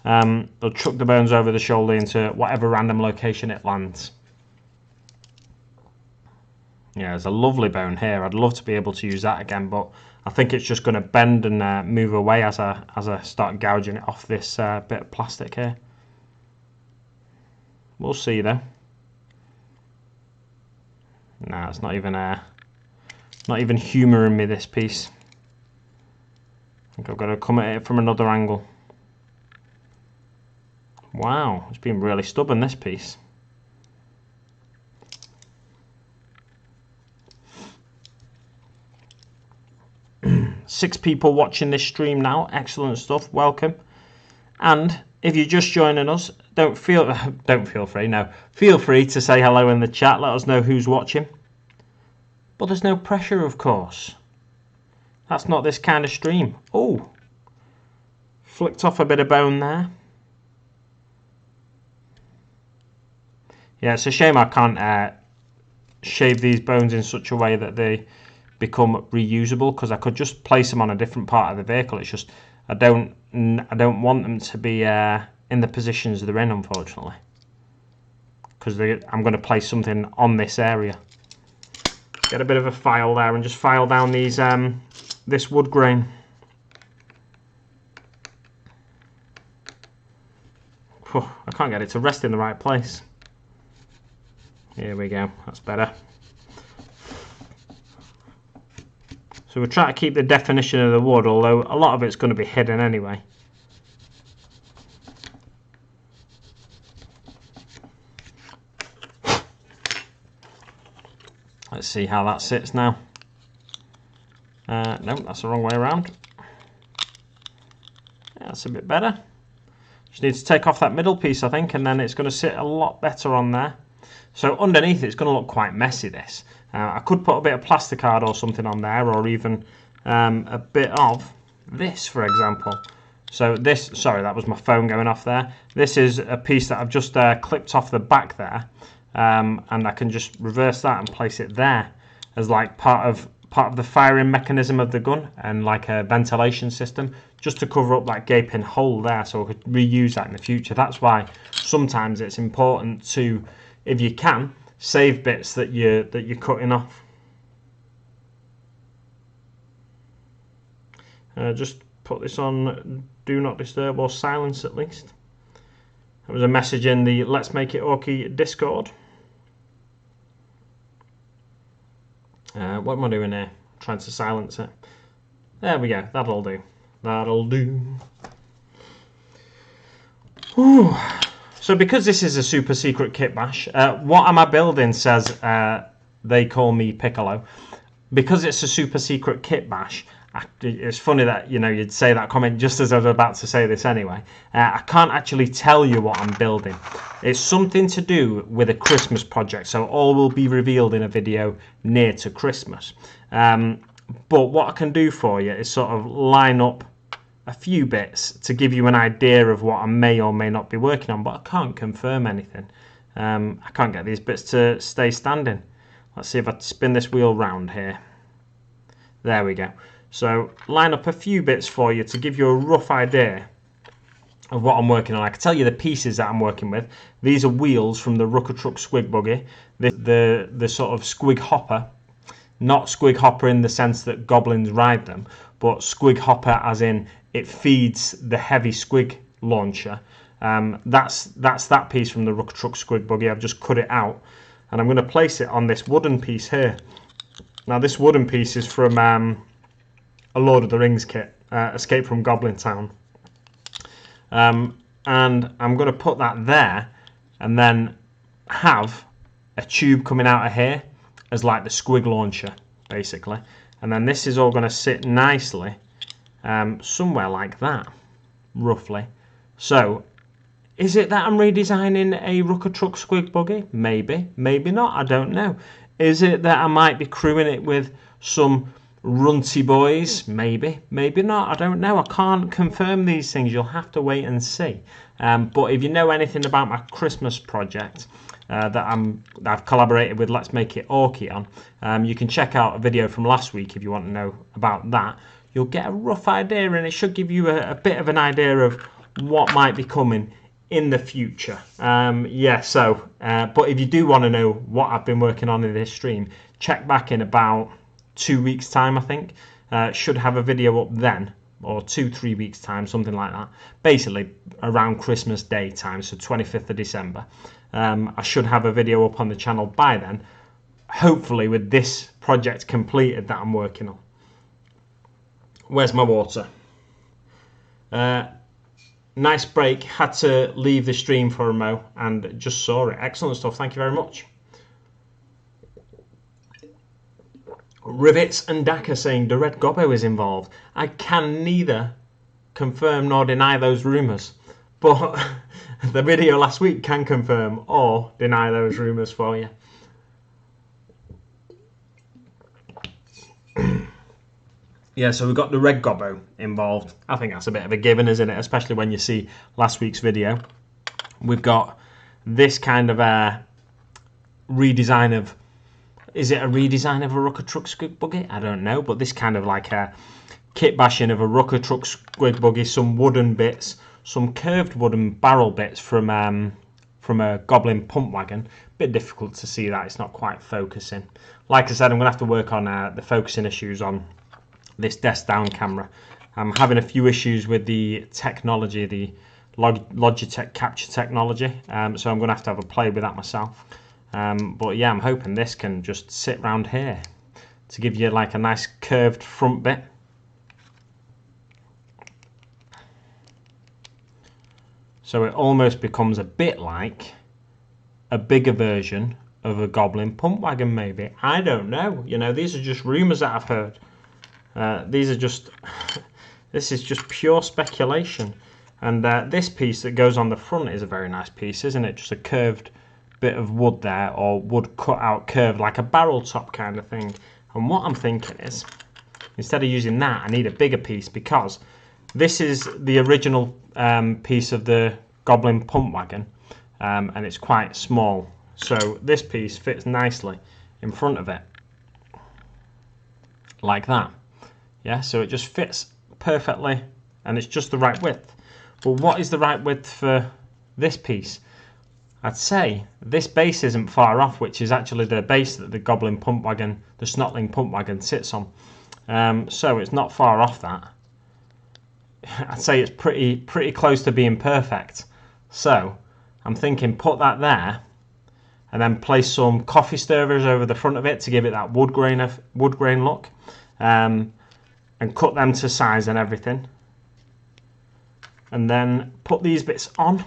They'll chuck the bones over the shoulder into whatever random location it lands. Yeah, there's a lovely bone here. I'd love to be able to use that again, but I think it's just going to bend and move away as I start gouging it off this bit of plastic here. We'll see though. No, it's not even humouring me, this piece. I think I've got to come at it from another angle. Wow, it's been really stubborn, this piece. Six people watching this stream now. Excellent stuff. Welcome. And if you're just joining us, feel free to say hello in the chat. Let us know who's watching. But there's no pressure, of course. That's not this kind of stream. Oh, flicked off a bit of bone there. Yeah, it's a shame I can't shave these bones in such a way that they become reusable, because I could just place them on a different part of the vehicle. It's just I don't want them to be in the positions they're in, unfortunately, because I'm going to place something on this area. Get a bit of a file there and just file down these this wood grain. I can't get it to rest in the right place. Here we go, that's better. So we'll try to keep the definition of the wood, although a lot of it's going to be hidden anyway. Let's see how that sits now. No, that's the wrong way around. Yeah, that's a bit better. Just need to take off that middle piece, I think, and then it's going to sit a lot better on there. So underneath it's going to look quite messy, this. I could put a bit of plasticard or something on there, or even a bit of this, for example. So this, sorry, that was my phone going off there. This is a piece that I've just clipped off the back there, and I can just reverse that and place it there as like part of the firing mechanism of the gun, and like a ventilation system, just to cover up that gaping hole there, so I could reuse that in the future. That's why sometimes it's important to, if you can, save bits that you're cutting off. Just put this on do not disturb or silence at least. There was a message in the Let's Make It Orky Discord. What am I doing here? trying to silence it. There we go, that'll do. That'll do. Whew. So because this is a super secret kitbash, what am I building says they call me Piccolo. Because it's a super secret kitbash, it's funny that you'd say that comment just as I was about to say this anyway. I can't actually tell you what I'm building. It's something to do with a Christmas project, so all will be revealed in a video near to Christmas. But what I can do for you is sort of line up a few bits to give you an idea of what I may or may not be working on, but I can't confirm anything. I can't get these bits to stay standing. Let's see if I spin this wheel round here. There we go. So line up a few bits for you to give you a rough idea of what I'm working on. I can tell you the pieces that I'm working with. These are wheels from the Rucker Truck Squig Buggy, the sort of squig hopper. Not squig hopper in the sense that goblins ride them, but squig hopper as in it feeds the heavy squig launcher. That's that piece from the Rucker Truck Squig Buggy. I've just cut it out, and I'm going to place it on this wooden piece here. Now this wooden piece is from a Lord of the Rings kit, Escape from Goblin Town. And I'm going to put that there, and then have a tube coming out of here as like the squig launcher, basically. And then this is all going to sit nicely somewhere like that, roughly. So, is it that I'm redesigning a Rucker Truck Squig Buggy? Maybe, maybe not, I don't know. Is it that I might be crewing it with some runty boys? Maybe, maybe not, I don't know. I can't confirm these things, you'll have to wait and see. But if you know anything about my Christmas project that I've collaborated with Let's Make It Orky on, you can check out a video from last week if you want to know about that. You'll get a rough idea, and it should give you a bit of an idea of what might be coming in the future. But if you do want to know what I've been working on in this stream, check back in about 2 weeks time, I think. Should have a video up then, or 2-3 weeks time, something like that. Basically around Christmas Day time, so 25th of December. I should have a video up on the channel by then, hopefully with this project completed that I'm working on. Where's my water? Nice break, had to leave the stream for a mo and just saw it. Excellent stuff, thank you very much. Rivets and Daka saying the Red Gobbo is involved. I can neither confirm nor deny those rumours, but the video last week can confirm or deny those rumours for you. Yeah, so we've got the Red Gobbo involved. I think that's a bit of a given, isn't it? Especially when you see last week's video. We've got this kind of a redesign of... Is it a redesign of a Rucker Truck Squig Buggy? I don't know, but this kind of like a kit bashing of a Rucker Truck Squig Buggy, some wooden bits, some curved wooden barrel bits from a Goblin pump wagon. Bit difficult to see that, it's not quite focusing. Like I said, I'm going to have to work on the focusing issues on this desk down camera. I'm having a few issues with the technology, the Logitech capture technology, so I'm going to have a play with that myself. But yeah, I'm hoping this can just sit round here to give you like a nice curved front bit. So it almost becomes a bit like a bigger version of a Goblin pump wagon, maybe. I don't know. You know, these are just rumours that I've heard. This is just pure speculation. And this piece that goes on the front is a very nice piece, isn't it? Just a curved bit of wood there, or wood cut out curved, like a barrel top kind of thing. And what I'm thinking is, instead of using that, I need a bigger piece, because this is the original piece of the Goblin pump wagon, and it's quite small. So this piece fits nicely in front of it, like that. Yeah, so it just fits perfectly, and it's just the right width. But what is the right width for this piece? I'd say this base isn't far off, which is actually the base that the Goblin pump wagon, the Snotling pump wagon, sits on. So it's not far off that. I'd say it's pretty close to being perfect. So I'm thinking put that there, and then place some coffee stirrers over the front of it to give it that wood grain look. and cut them to size and everything. And then put these bits on.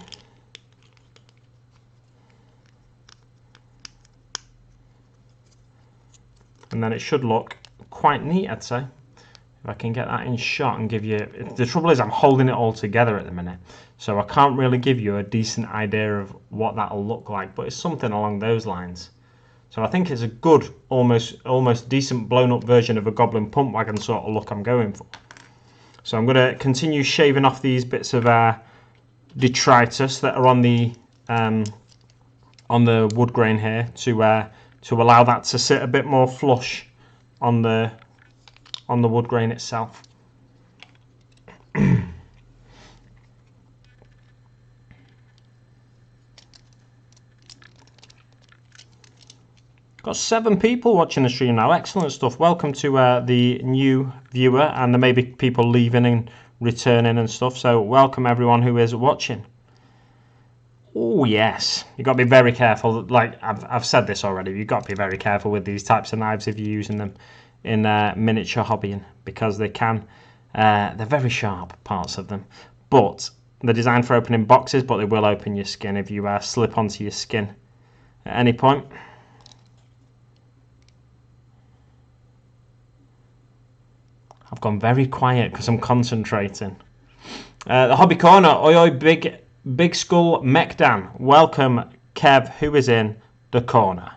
And then it should look quite neat, I'd say. If I can get that in shot and give you... The trouble is I'm holding it all together at the minute, so I can't really give you a decent idea of what that'll look like, but it's something along those lines. So I think it's a good, almost decent blown up version of a Goblin Pump Wagon sort of look I'm going for. So I'm going to continue shaving off these bits of detritus that are on the wood grain here to allow that to sit a bit more flush on the wood grain itself. Got 7 people watching the stream now. Excellent stuff. Welcome to the new viewer, and there may be people leaving and returning and stuff. So welcome everyone who is watching. Oh yes, you've got to be very careful. Like I've said this already, you've got to be very careful with these types of knives if you're using them in miniature hobbying, because they can, they're very sharp, parts of them. But they're designed for opening boxes, but they will open your skin if you slip onto your skin at any point. I've gone very quiet because I'm concentrating. The Hobby Corner, oi oi, Big Skull Mechdan. Welcome, Kev, who is in the corner.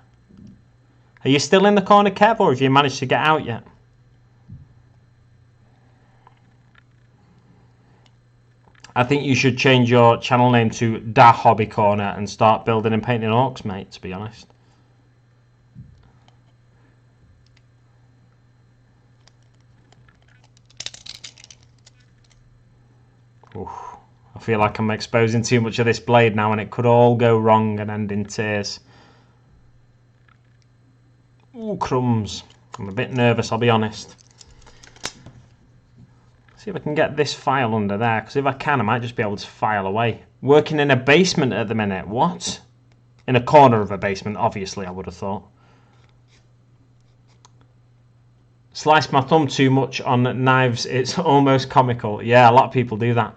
Are you still in the corner, Kev, or have you managed to get out yet? I think you should change your channel name to Da Hobby Corner and start building and painting orcs, mate, to be honest. Oof. I feel like I'm exposing too much of this blade now and it could all go wrong and end in tears. Ooh, crumbs. I'm a bit nervous, I'll be honest. See if I can get this file under there, because if I can, I might just be able to file away. Working in a basement at the minute. What? In a corner of a basement, obviously, I would have thought. Sliced my thumb too much on knives, it's almost comical. Yeah, a lot of people do that.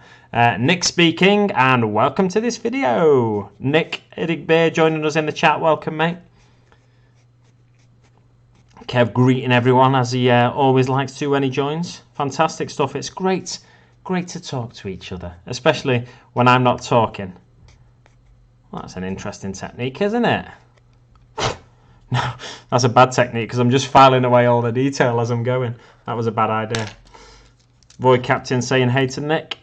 Nick speaking, and welcome to this video. Nick Bear joining us in the chat. Welcome, mate. Kev greeting everyone as he always likes to when he joins. Fantastic stuff. It's great to talk to each other, especially when I'm not talking. Well, that's an interesting technique, isn't it? No, that's a bad technique because I'm just filing away all the detail as I'm going. That was a bad idea. Void Captain saying hey to Nick.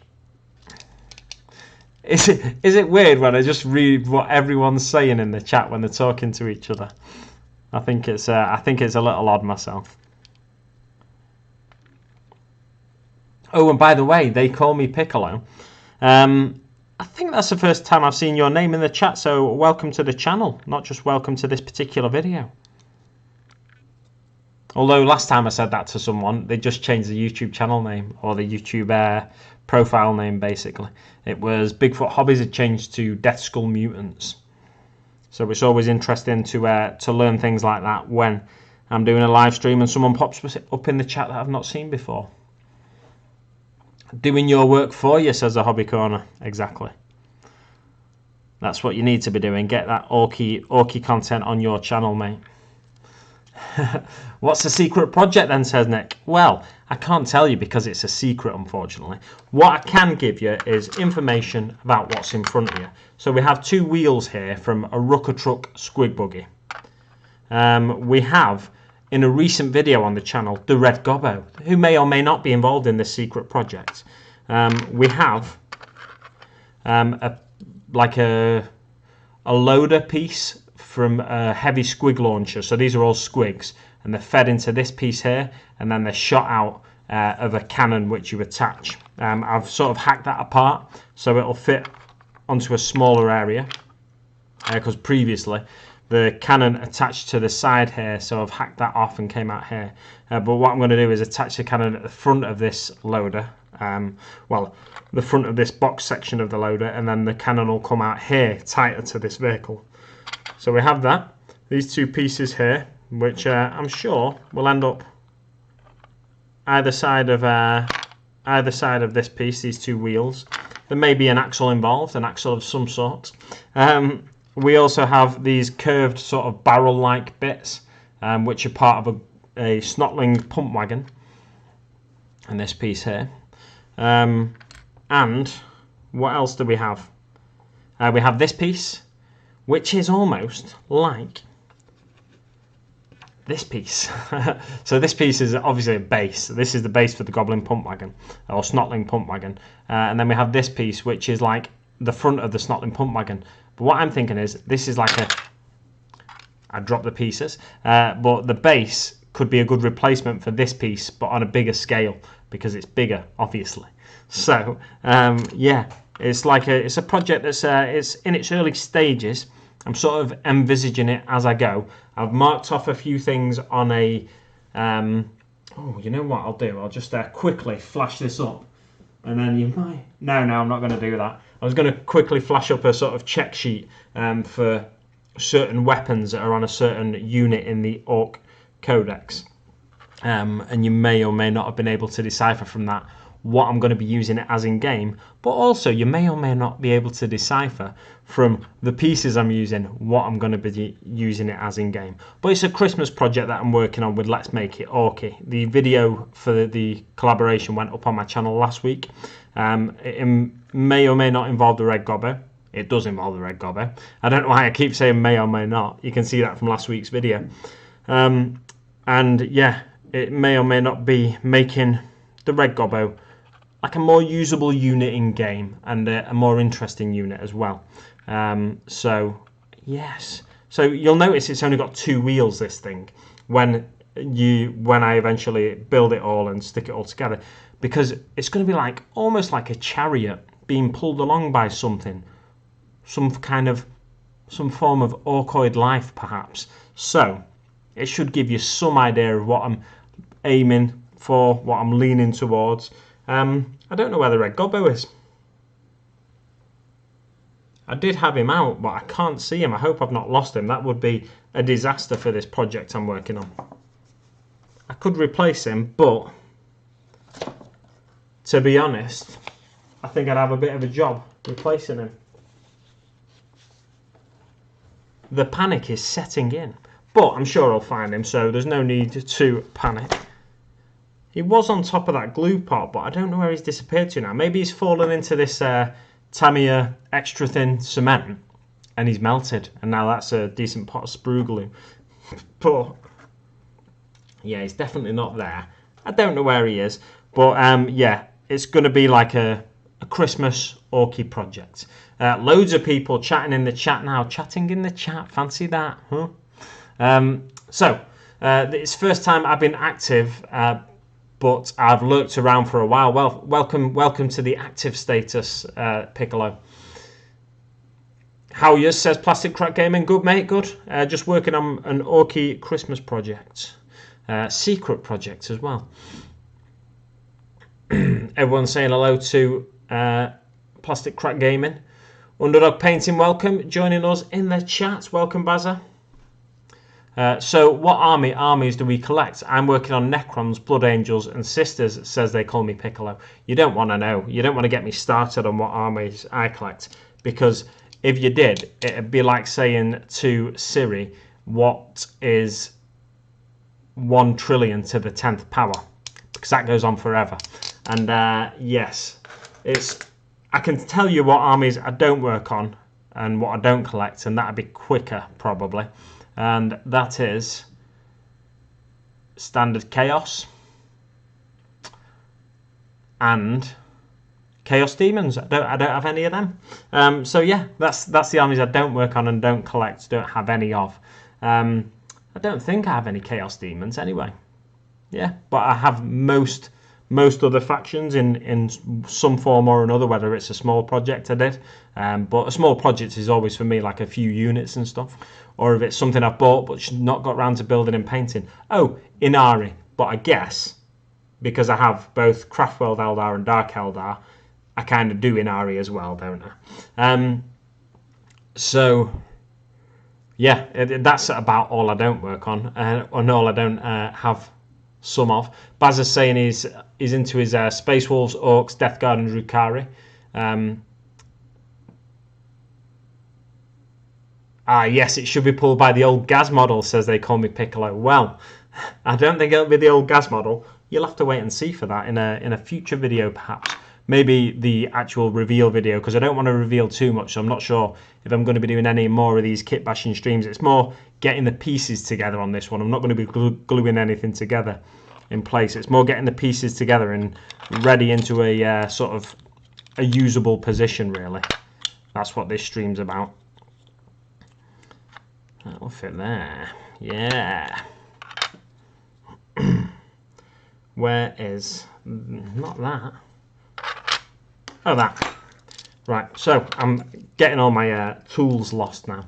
Is it weird when I just read what everyone's saying in the chat when they're talking to each other? I think it's a little odd myself. Oh, and by the way, they call me Piccolo. I think that's the first time I've seen your name in the chat, so welcome to the channel, not just welcome to this particular video. Although last time I said that to someone, they just changed the YouTube channel name, or the YouTube profile name, basically. It was Bigfoot Hobbies had changed to Death Skull Mutants. So it's always interesting to learn things like that when I'm doing a live stream and someone pops up in the chat that I've not seen before. Doing your work for you, says the Hobby Corner. Exactly. That's what you need to be doing. Get that orky content on your channel, mate. What's the secret project then, says Nick? Well, I can't tell you because it's a secret, unfortunately. What I can give you is information about what's in front of you. So we have 2 wheels here from a Rucker Truck Squig Buggy. We have, in a recent video on the channel, the Red Gobbo, who may or may not be involved in this secret project. We have a loader piece from a heavy squig launcher. So these are all squigs, and they're fed into this piece here, and then they're shot out of a cannon which you attach. I've sort of hacked that apart so it'll fit onto a smaller area, because previously the cannon attached to the side here, so I've hacked that off and came out here. But what I'm going to do is attach the cannon at the front of this loader, well, the front of this box section of the loader, and then the cannon will come out here tighter to this vehicle. So we have that, these 2 pieces here, which I'm sure will end up either side of this piece, these two wheels. There may be an axle involved, an axle of some sort. We also have these curved sort of barrel-like bits, which are part of a snotling pump wagon. And this piece here. And what else do we have? We have this piece, which is almost like this piece. So this piece is obviously a base. This is the base for the Goblin pump wagon, or Snotling pump wagon. And then we have this piece, which is like the front of the Snotling pump wagon. But what I'm thinking is, this is like I dropped the pieces, but the base could be a good replacement for this piece, but on a bigger scale, because it's bigger, obviously. So, yeah, it's a project that's it's in its early stages. I'm sort of envisaging it as I go. I've marked off a few things on a... oh, you know what I'll do? I'll just quickly flash this up. And then you might... No, I'm not going to do that. I was going to quickly flash up a sort of check sheet for certain weapons that are on a certain unit in the Orc Codex. And you may or may not have been able to decipher from that what I'm going to be using it as in game, but also you may or may not be able to decipher from the pieces I'm using what I'm going to be using it as in game. But it's a Christmas project that I'm working on with Let's Make It Orky. The video for the collaboration went up on my channel last week. It may or may not involve the Red Gobbo. It does involve the Red Gobbo. I don't know why I keep saying may or may not. You can see that from last week's video. And yeah, it may or may not be making the Red Gobbo like a more usable unit in game, and a more interesting unit as well. So yes, so you'll notice it's only got two wheels, this thing, when I eventually build it all and stick it all together, because it's going to be like almost like a chariot being pulled along by something, some form of orcoid life perhaps. So it should give you some idea of what I'm aiming for, what I'm leaning towards. I don't know where the Red Gobbo is. I did have him out, but I can't see him. I hope I've not lost him. That would be a disaster for this project I'm working on. I could replace him, but to be honest, I think I'd have a bit of a job replacing him. The panic is setting in, but I'm sure I'll find him, so there's no need to panic. He was on top of that glue pot, but I don't know where he's disappeared to now. Maybe he's fallen into this Tamiya extra thin cement and he's melted, and now that's a decent pot of sprue glue. But yeah, he's definitely not there. I don't know where he is, but yeah, it's going to be like a Christmas Orky project. Loads of people chatting in the chat now. Chatting in the chat, fancy that, huh? So it's the first time I've been active, but I've lurked around for a while. Well, welcome to the active status, Piccolo. How yours, says Plastic Crack Gaming. Good, mate, good. Just working on an Orky Christmas project. Secret project as well. Everyone's saying hello to Plastic Crack Gaming. Underdog Painting, welcome. Joining us in the chat. Welcome, Bazza. So what armies do we collect? I'm working on Necrons, Blood Angels and Sisters, says they call me Piccolo. You don't want to know. You don't want to get me started on what armies I collect, because if you did, it'd be like saying to Siri, what is 1 trillion to the 10th power? Because that goes on forever. And yes, I can tell you what armies I don't work on and what I don't collect, and that'd be quicker probably. And that is Standard Chaos and Chaos Demons. I don't have any of them. So yeah, that's the armies I don't work on and don't collect, don't have any of. I don't think I have any Chaos Demons anyway. Yeah, but I have most other factions in some form or another, whether it's a small project I did. But a small project is always for me like a few units and stuff. Or if it's something I've bought but not got round to building and painting. Oh, Inari. But I guess, because I have both Craftworld Eldar and Dark Eldar, I kind of do Inari as well, don't I? So, yeah, that's about all I don't work on. And all I don't have some of. Baz is saying he's into his Space Wolves, Orcs, Death Guard, and Drukhari. Yes, it should be pulled by the old Gaz model, says They Call Me Piccolo. Well, I don't think it'll be the old Gaz model. You'll have to wait and see for that in a future video, perhaps. Maybe the actual reveal video, because I don't want to reveal too much, so I'm not sure if I'm going to be doing any more of these kit bashing streams. It's more getting the pieces together on this one. I'm not going to be gluing anything together in place. It's more getting the pieces together and ready into a sort of a usable position, really. That's what this stream's about. That'll fit there. Yeah. Where is... not that. Oh, that. Right, so I'm getting all my tools lost now.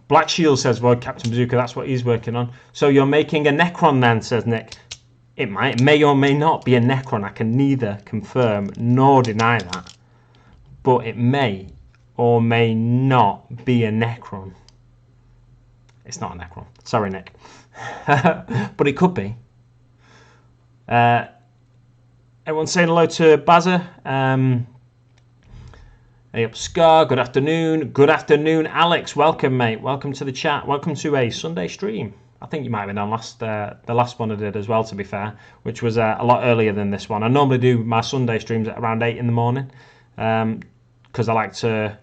Black Shield says, Void Captain Bazooka, that's what he's working on. So you're making a Necron then, says Nick. It may or may not be a Necron. I can neither confirm nor deny that. But it may or may not be a Necron. It's not a Necron. Sorry, Nick. But it could be. Everyone saying hello to Bazza. Hey up, Scar. Good afternoon. Good afternoon, Alex. Welcome, mate. Welcome to the chat. Welcome to a Sunday stream. I think you might have been on the last one I did as well, to be fair, which was a lot earlier than this one. I normally do my Sunday streams at around 8 in the morning because I like to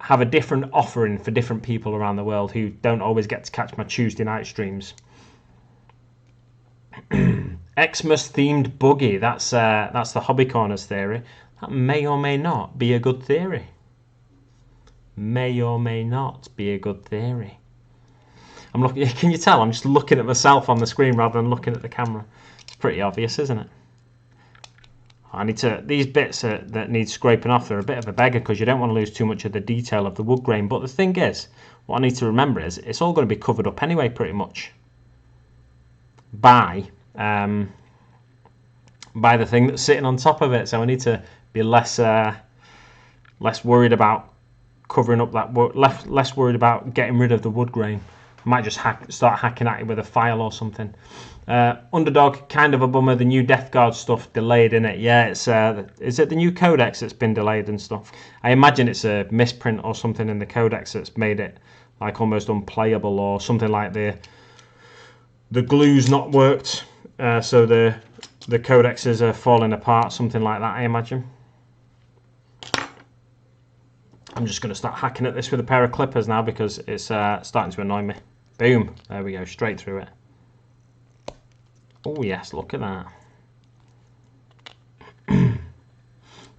have a different offering for different people around the world who don't always get to catch my Tuesday night streams. Xmas themed buggy. That's the Hobby Corners theory. That may or may not be a good theory. May or may not be a good theory. I'm looking. Can you tell? I'm just looking at myself on the screen rather than looking at the camera. It's pretty obvious, isn't it? I need to. These bits that need scraping off, they're a bit of a beggar because you don't want to lose too much of the detail of the wood grain. But the thing is, what I need to remember is it's all going to be covered up anyway, pretty much. By the thing that's sitting on top of it. So I need to be less worried about covering up that wood, less worried about getting rid of the wood grain. I might just start hacking at it with a file or something. Underdog, kind of a bummer. The new Death Guard stuff delayed, innit? Yeah, it's is it the new codex that's been delayed and stuff? I imagine it's a misprint or something in the codex that's made it like almost unplayable, or something like the glue's not worked, so the codexes are falling apart, something like that, I imagine. I'm just going to start hacking at this with a pair of clippers now because it's starting to annoy me. Boom. There we go. Straight through it. Oh, yes. Look at that.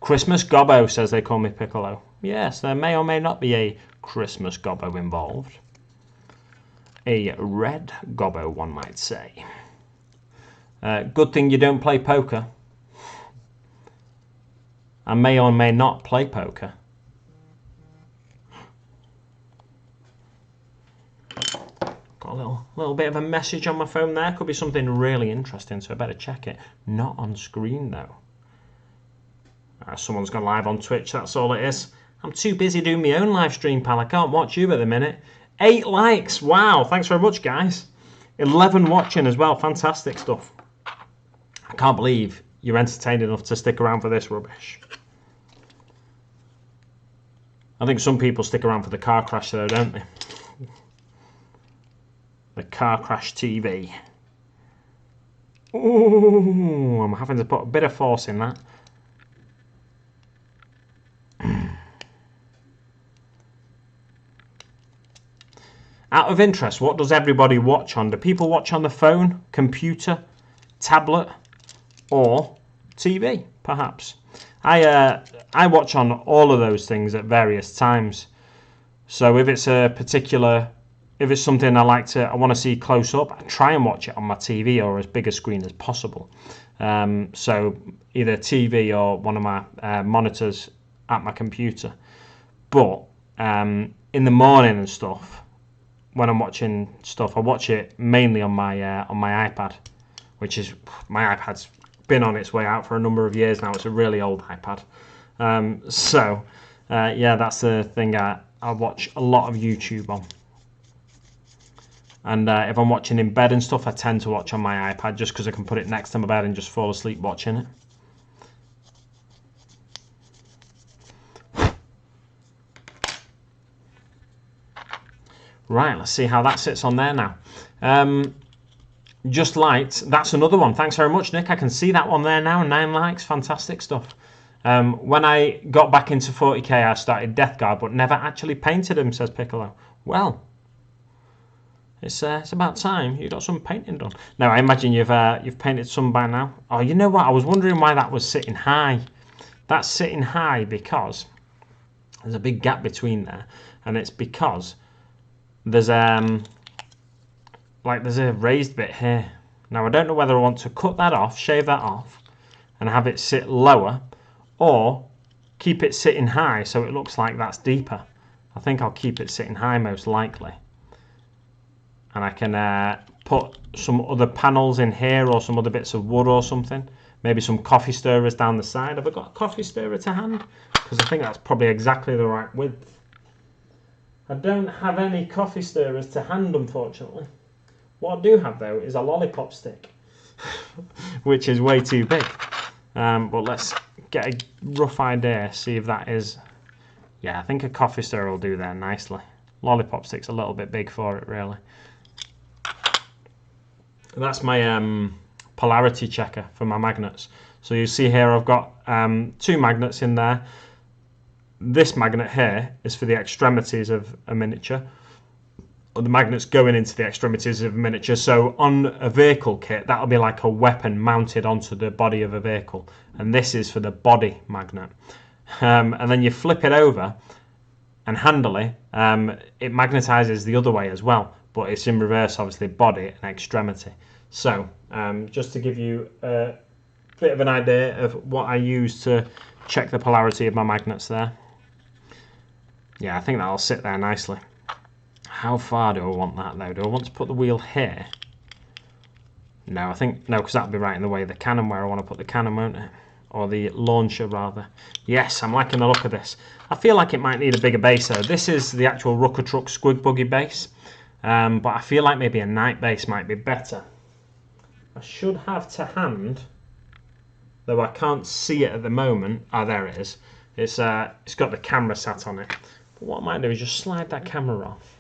Christmas gobbo, says They Call Me Piccolo. Yes, there may or may not be a Christmas gobbo involved. A red gobbo, one might say. Good thing you don't play poker. I may or may not play poker. Got a little bit of a message on my phone there. Could be something really interesting, so I better check it. Not on screen, though. Someone's gone live on Twitch, that's all it is. I'm too busy doing my own live stream, pal. I can't watch you at the minute. 8 likes. Wow, thanks very much, guys. 11 watching as well. Fantastic stuff. I can't believe you're entertained enough to stick around for this rubbish. I think some people stick around for the car crash, though, don't they? The car crash TV. Ooh, I'm having to put a bit of force in that. Out of interest, what does everybody watch on? Do people watch on the phone, computer, tablet, or TV, perhaps? I watch on all of those things at various times. So if it's if it's something I want to see close up, I try and watch it on my TV or as big a screen as possible. So either TV or one of my monitors at my computer. But in the morning and stuff, when I'm watching stuff, I watch it mainly on my iPad, which is, my iPad's been on its way out for a number of years now. It's a really old iPad. Yeah, that's the thing I watch a lot of YouTube on. And if I'm watching in bed and stuff, I tend to watch on my iPad just because I can put it next to my bed and just fall asleep watching it. Right, let's see how that sits on there now. Just liked, that's another one. Thanks very much, Nick. I can see that one there now, 9 likes, fantastic stuff. When I got back into 40k, I started Death Guard, but never actually painted him, says Piccolo. Well, it's about time you got some painting done. Now, I imagine you've painted some by now. Oh, you know what? I was wondering why that was sitting high. That's sitting high because there's a big gap between there, and it's because there's there's a raised bit here. Now, I don't know whether I want to cut that off, shave that off, and have it sit lower, or keep it sitting high so it looks like that's deeper. I think I'll keep it sitting high most likely. And I can put some other panels in here or some other bits of wood or something. Maybe some coffee stirrers down the side. Have I got a coffee stirrer to hand? Because I think that's probably exactly the right width. I don't have any coffee stirrers to hand, unfortunately. What I do have, though, is a lollipop stick, which is way too big. But let's get a rough idea, see if that is... Yeah, I think a coffee stirrer will do there nicely. Lollipop stick's a little bit big for it, really. That's my Polarity Checker for my magnets. So you see here I've got 2 magnets in there. This magnet here is for the extremities of a miniature. Or the magnets going into the extremities of a miniature. So on a vehicle kit, that'll be like a weapon mounted onto the body of a vehicle. And this is for the body magnet. And then you flip it over, and handily, it magnetizes the other way as well. But it's in reverse, obviously, body and extremity. So, just to give you a bit of an idea of what I use to check the polarity of my magnets there. Yeah, I think that'll sit there nicely. How far do I want that, though? Do I want to put the wheel here? No, I think... No, because that'll be right in the way of the cannon where I want to put the cannon, won't it? Or the launcher, rather. Yes, I'm liking the look of this. I feel like it might need a bigger base, though. This is the actual Rucker Truck Squig Buggy base. But I feel like maybe a night base might be better. I should have to hand, though I can't see it at the moment. Oh, there it is. It's got the camera sat on it. But what I might do is just slide that camera off.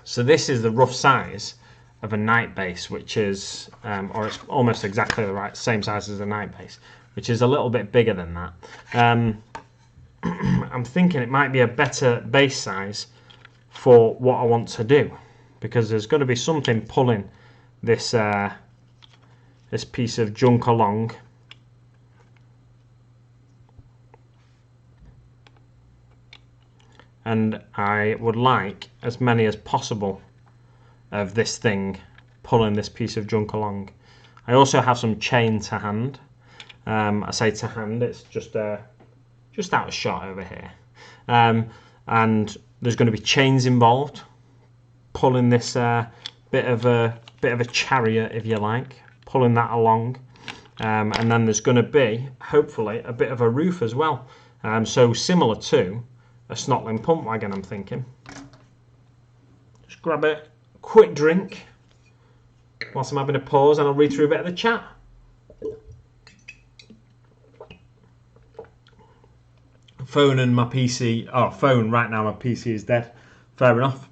So this is the rough size of a night base, which is, or it's almost exactly the same size as a night base, which is a little bit bigger than that. I'm thinking it might be a better base size for what I want to do, because there's going to be something pulling this this piece of junk along. And I would like as many as possible of this thing pulling this piece of junk along. I also have some chain to hand. I say to hand, it's just out of shot over here. And there's going to be chains involved, pulling this bit of a chariot, if you like, pulling that along. And then there's going to be, hopefully, a bit of a roof as well. So similar to a Snotling pump wagon, I'm thinking. Just grab a quick drink whilst I'm having a pause, and I'll read through a bit of the chat. Phone and my PC. Oh, phone right now. My PC is dead. Fair enough.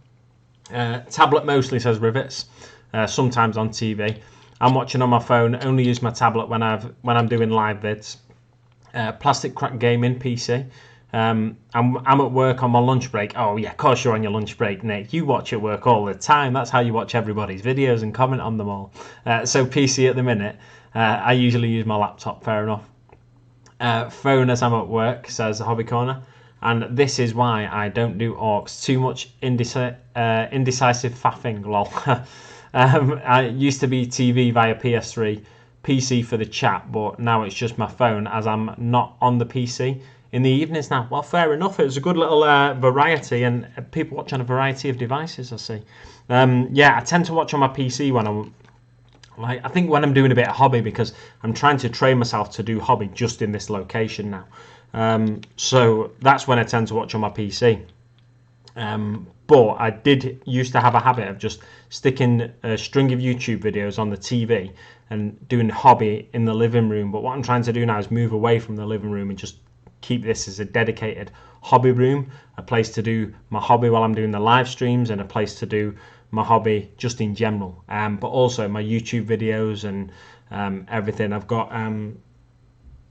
Tablet mostly, says Rivets. Sometimes on TV. I'm watching on my phone. Only use my tablet when I'm doing live vids. Plastic Crack Gaming PC. I'm at work on my lunch break. Oh yeah, of course you're on your lunch break, Nick. You watch at work all the time. That's how you watch everybody's videos and comment on them all. So PC at the minute. I usually use my laptop. Fair enough. Phone as I'm at work, says Hobby Corner. And this is why I don't do orcs. Too much indecisive faffing, lol. I used to be TV via PS3, PC for the chat, but now it's just my phone as I'm not on the PC in the evenings now. Well, fair enough. It was a good little variety, and people watch on a variety of devices, I see. Yeah, I tend to watch on my PC when I'm... I think when I'm doing a bit of hobby, because I'm trying to train myself to do hobby just in this location now. So that's when I tend to watch on my PC. But I did used to have a habit of just sticking a string of YouTube videos on the TV and doing hobby in the living room. But what I'm trying to do now is move away from the living room and just keep this as a dedicated hobby room, a place to do my hobby while I'm doing the live streams, and a place to do my hobby just in general. But also my YouTube videos and everything. I've got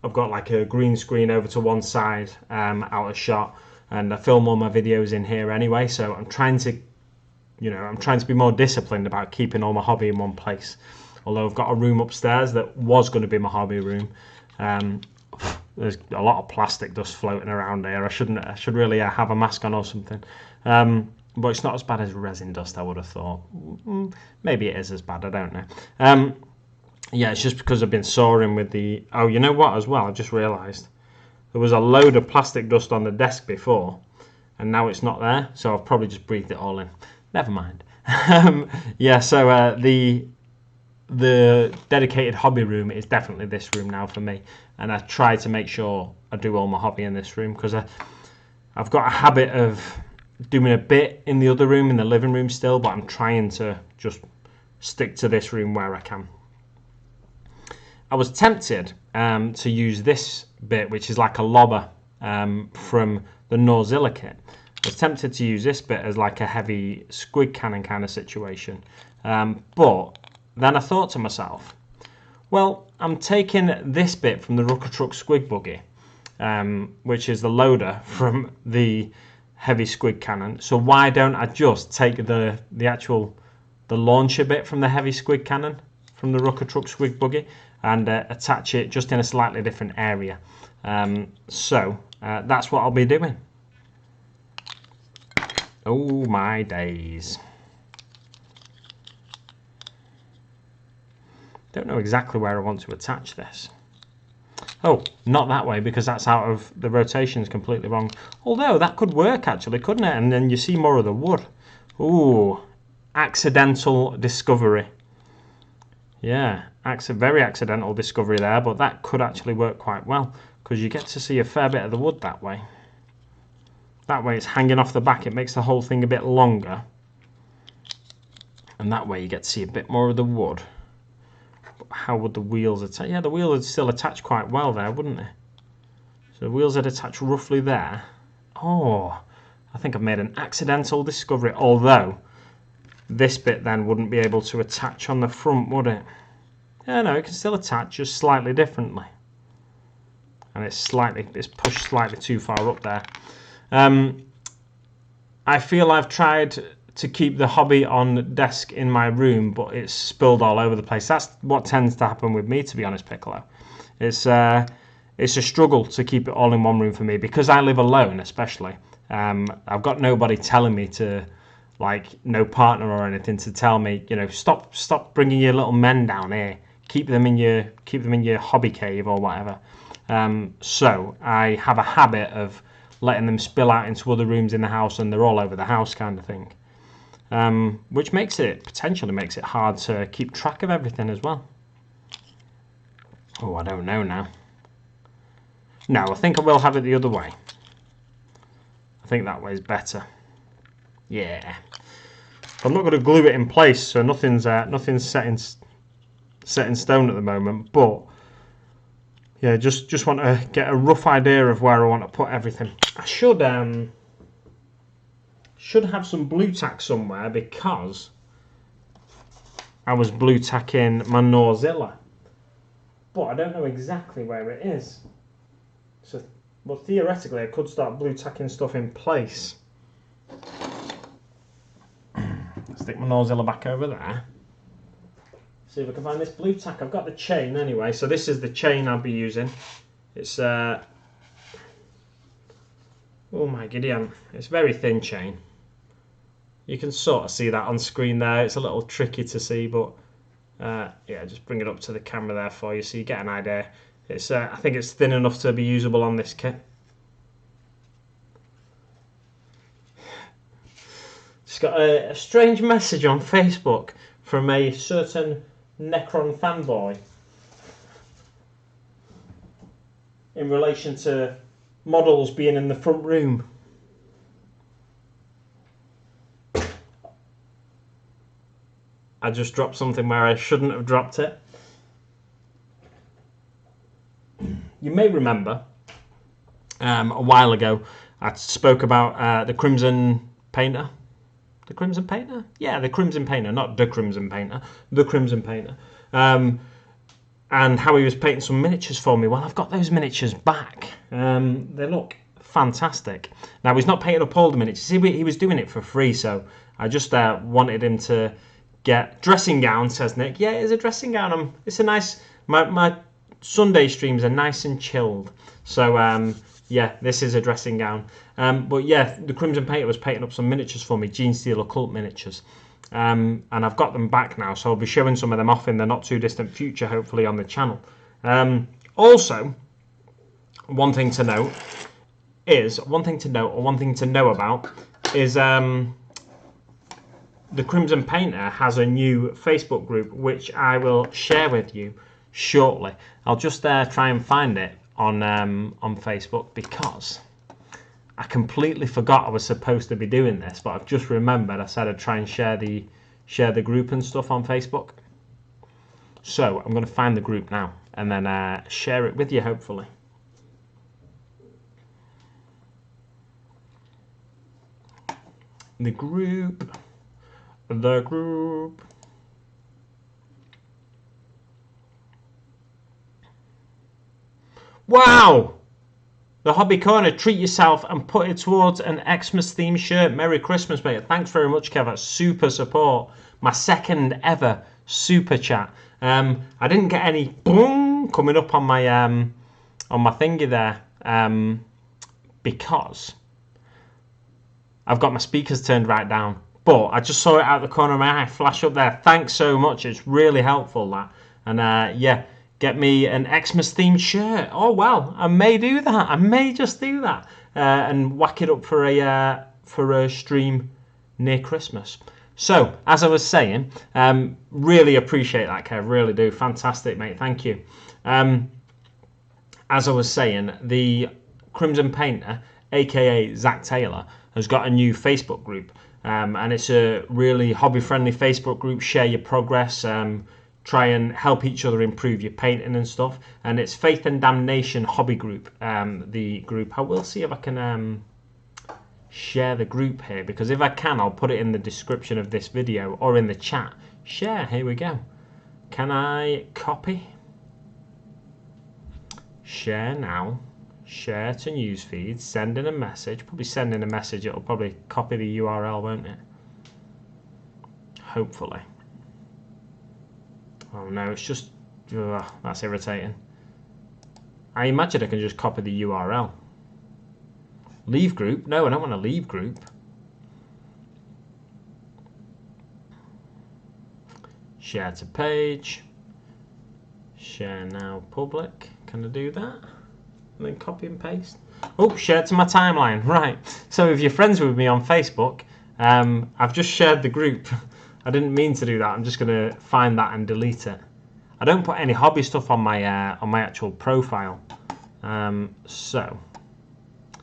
like a green screen over to one side, out of shot, and I film all my videos in here anyway. So I'm trying to be more disciplined about keeping all my hobby in one place. Although I've got a room upstairs that was going to be my hobby room. There's a lot of plastic dust floating around here. I should really have a mask on or something. But it's not as bad as resin dust, I would have thought. Maybe it is as bad, I don't know. Yeah, it's just because I've been soaring with the... Oh, you know what as well? I just realised. There was a load of plastic dust on the desk before, and now it's not there, so I've probably just breathed it all in. Never mind. Yeah, so the dedicated hobby room is definitely this room now for me, and I try to make sure I do all my hobby in this room, because I've got a habit of doing a bit in the other room, in the living room still, but I'm trying to just stick to this room where I can. I was tempted to use this bit, which is like a lobber from the Norzilla kit. I was tempted to use this bit as like a heavy squid cannon kind of situation, but then I thought to myself, well, I'm taking this bit from the Rucker Truck Squig Buggy, which is the loader from the heavy squid cannon, so why don't I just take the launcher bit from the heavy squid cannon from the Rucker Truck Squig Buggy and attach it just in a slightly different area. So that's what I'll be doing. Oh my days. Don't know exactly where I want to attach this. Oh, not that way, because that's out of the rotation's completely wrong. Although that could work actually, couldn't it? And then you see more of the wood. Ooh, accidental discovery. Yeah, very accidental discovery there, but that could actually work quite well, because you get to see a fair bit of the wood that way. That way it's hanging off the back, it makes the whole thing a bit longer. And that way you get to see a bit more of the wood. But how would the wheels attach? Yeah, the wheels would still attach quite well there, wouldn't they? So the wheels would attach roughly there. Oh, I think I've made an accidental discovery, although this bit then wouldn't be able to attach on the front, would it? Yeah, no, it can still attach, just slightly differently. And it's pushed slightly too far up there. I feel I've tried to keep the hobby on desk in my room, but it's spilled all over the place. That's what tends to happen with me, to be honest, Piccolo. It's a struggle to keep it all in one room for me, because I live alone, especially. I've got nobody telling me to, like, no partner or anything to tell me, you know, stop bringing your little men down here. Keep them in your hobby cave or whatever. So I have a habit of letting them spill out into other rooms in the house, and they're all over the house kind of thing. Which potentially makes it hard to keep track of everything as well. Oh, I don't know now. No, I think I will have it the other way. I think that way is better. Yeah. I'm not going to glue it in place, so nothing's set in stone at the moment. But yeah, just want to get a rough idea of where I want to put everything. I should have some blue tack somewhere, because I was blue tacking my Norzilla, but I don't know exactly where it is. So, well, theoretically, I could start blue tacking stuff in place. Stick my Norzilla back over there. See if I can find this blue tack. I've got the chain anyway, so this is the chain I'll be using. It's oh my Gideon, it's very thin chain. You can sort of see that on screen there. It's a little tricky to see, but yeah, just bring it up to the camera there for you so you get an idea. It's I think it's thin enough to be usable on this kit. Just got a strange message on Facebook from a certain Necron fanboy in relation to models being in the front room. I just dropped something where I shouldn't have dropped it. You may remember a while ago I spoke about the Crimson Painter. The Crimson Painter? Yeah, the Crimson Painter, not the Crimson Painter. The Crimson Painter. And how he was painting some miniatures for me. Well, I've got those miniatures back. They look fantastic. Now, he's not painted up all the miniatures. He was doing it for free, so I just wanted him to get dressing gown, says Nick. Yeah, it's a dressing gown. It's a nice... My Sunday streams are nice and chilled. So, yeah, this is a dressing gown. But yeah, the Crimson Painter was painting up some miniatures for me, Gene Steel Occult miniatures. And I've got them back now, so I'll be showing some of them off in the not too distant future, hopefully on the channel. Also, one thing to know about is the Crimson Painter has a new Facebook group, which I will share with you shortly. I'll just try and find it on Facebook, because I completely forgot I was supposed to be doing this, but I've just remembered I said I'd try and share the group and stuff on Facebook. So I'm going to find the group now and then share it with you, hopefully. The group. Wow! The Hobby Corner, treat yourself and put it towards an Xmas themed shirt. Merry Christmas, mate. Thanks very much, Kev. That's super support. My second ever super chat. I didn't get any boom coming up on my thingy there because I've got my speakers turned right down. But I just saw it out the corner of my eye flash up there. Thanks so much. It's really helpful, that. And yeah. Get me an Xmas themed shirt. Oh well, I may do that. I may just do that and whack it up for a stream near Christmas. So, as I was saying, really appreciate that, Kev. Really do. Fantastic, mate. Thank you. As I was saying, the Crimson Painter, aka Zach Taylor, has got a new Facebook group, and it's a really hobby-friendly Facebook group. Share your progress. Try and help each other improve your painting and stuff. And it's Faith and Damnation Hobby Group, the group. I will see if I can share the group here, because if I can, I'll put it in the description of this video or in the chat. Share, here we go. Can I copy? Share now. Share to newsfeed. Send in a message. Probably send in a message. It'll probably copy the URL, won't it? Hopefully. Oh no, it's just... that's irritating. I imagine I can just copy the URL. Leave group? No, I don't want to leave group. Share to page. Share now public. Can I do that? And then copy and paste. Oh, share to my timeline. Right. So if you're friends with me on Facebook, I've just shared the group. I didn't mean to do that. I'm just going to find that and delete it. I don't put any hobby stuff on my actual profile. So,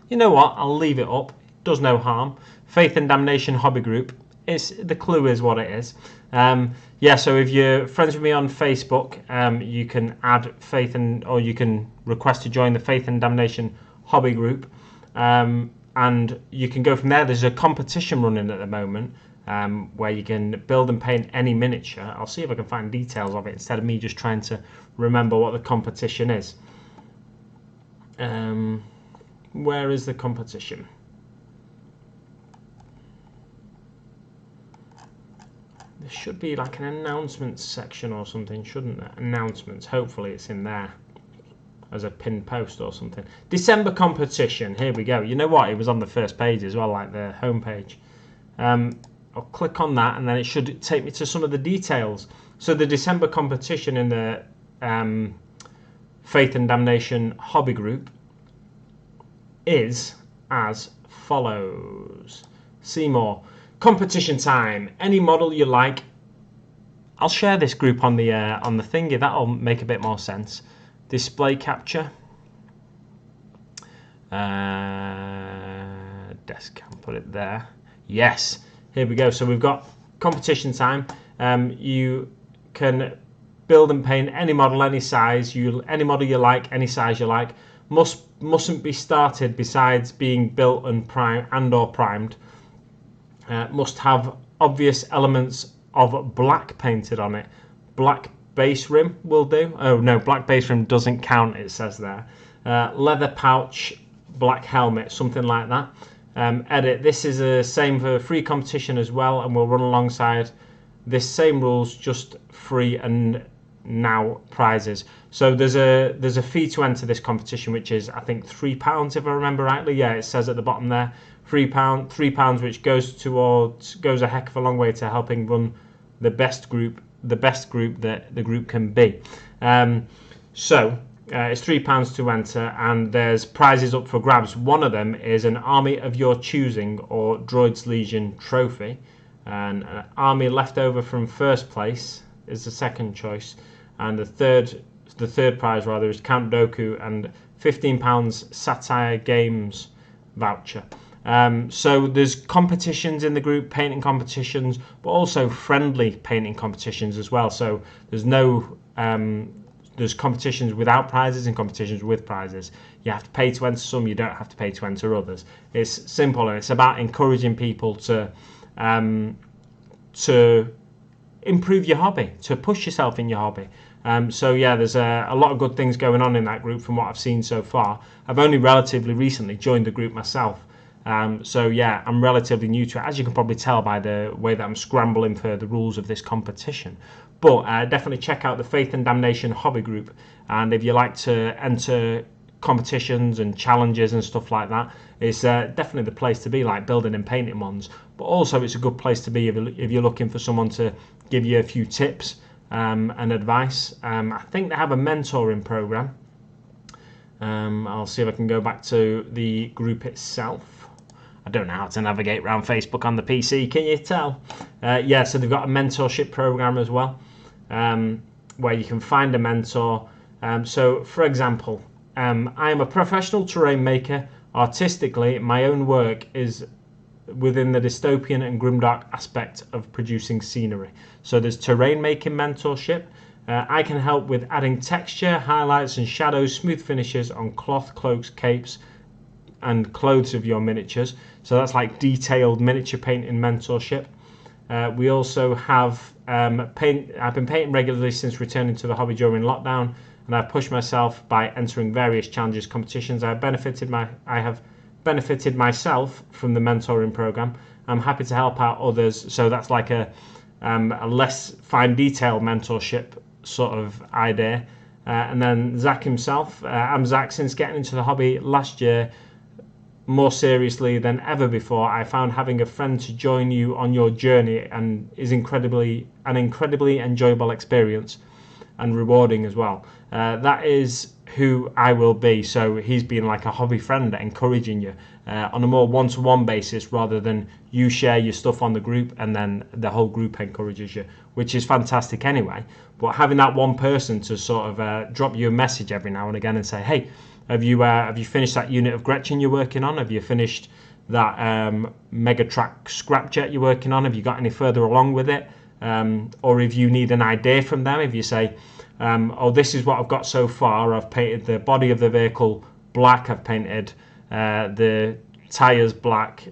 you know what? I'll leave it up. It does no harm. Faith and Damnation Hobby Group. The clue is what it is. Yeah, so if you're friends with me on Facebook, you can add Faith or you can request to join the Faith and Damnation Hobby Group. And you can go from there. There's a competition running at the moment. Where you can build and paint any miniature. I'll see if I can find details of it instead of me just trying to remember what the competition is. Where is the competition? There should be like an announcements section or something, shouldn't there? Announcements. Hopefully it's in there as a pinned post or something. December competition. Here we go. You know what? It was on the first page as well, like the home page. I'll click on that and then it should take me to some of the details. So the December competition in the Faith and Damnation Hobby Group is as follows. See more. Competition time. Any model you like. I'll share this group on the thingy. That'll make a bit more sense. Display capture. Desk. I'll put it there. Yes. Here we go. So we've got competition time. You can build and paint any model, any size, any model you like, any size you like. Mustn't be started besides being built and or primed. Must have obvious elements of black painted on it. Black base rim will do. Oh no, black base rim doesn't count, it says there. Leather pouch, black helmet, something like that. Edit, this is the same for free competition as well, and will run alongside this same rules, just free and now prizes. So there's a fee to enter this competition, which is I think £3 if I remember rightly. Yeah, it says at the bottom there, £3, which goes a heck of a long way to helping run the best group that the group can be. It's £3 to enter, and there's prizes up for grabs. One of them is an Army of your choosing or Droid's Legion trophy, and an army left over from first place is the second choice, and the third prize rather is Count Dooku and £15 Satire Games voucher. So there's competitions in the group, painting competitions, but also friendly painting competitions as well. So there's competitions without prizes and competitions with prizes. You have to pay to enter some, you don't have to pay to enter others. It's simple, and it's about encouraging people to improve your hobby, to push yourself in your hobby. So yeah, there's a lot of good things going on in that group from what I've seen so far. I've only relatively recently joined the group myself. So yeah, I'm relatively new to it, as you can probably tell by the way that I'm scrambling for the rules of this competition. But definitely check out the Faith and Damnation hobby group, and if you like to enter competitions and challenges and stuff like that, it's definitely the place to be, like building and painting ones. But also it's a good place to be if you're looking for someone to give you a few tips and advice. I think they have a mentoring program. I'll see if I can go back to the group itself. I don't know how to navigate around Facebook on the PC, can you tell? Yeah, so they've got a mentorship program as well, where you can find a mentor. So, for example, I am a professional terrain maker. Artistically, my own work is within the dystopian and grimdark aspect of producing scenery. So there's terrain making mentorship. I can help with adding texture, highlights and shadows, smooth finishes on cloth, cloaks, capes and clothes of your miniatures. So that's like detailed miniature painting mentorship. We also have I've been painting regularly since returning to the hobby during lockdown, and I've pushed myself by entering various challenges, competitions. I have benefited myself from the mentoring program. I'm happy to help out others. So that's like a less fine detail mentorship sort of idea. And then Zach himself, I'm Zach. Since getting into the hobby last year more seriously than ever before, I found having a friend to join you on your journey and is an incredibly enjoyable experience and rewarding as well. That is who I will be. So he's been like a hobby friend, encouraging you on a more one-to-one basis, rather than you share your stuff on the group and then the whole group encourages you, which is fantastic anyway. But having that one person to sort of drop you a message every now and again and say, hey, have you finished that unit of Gretchen you're working on? Have you finished that Megatrack scrapjet you're working on? Have you got any further along with it? Or if you need an idea from them, if you say, oh, this is what I've got so far. I've painted the body of the vehicle black. I've painted the tyres black.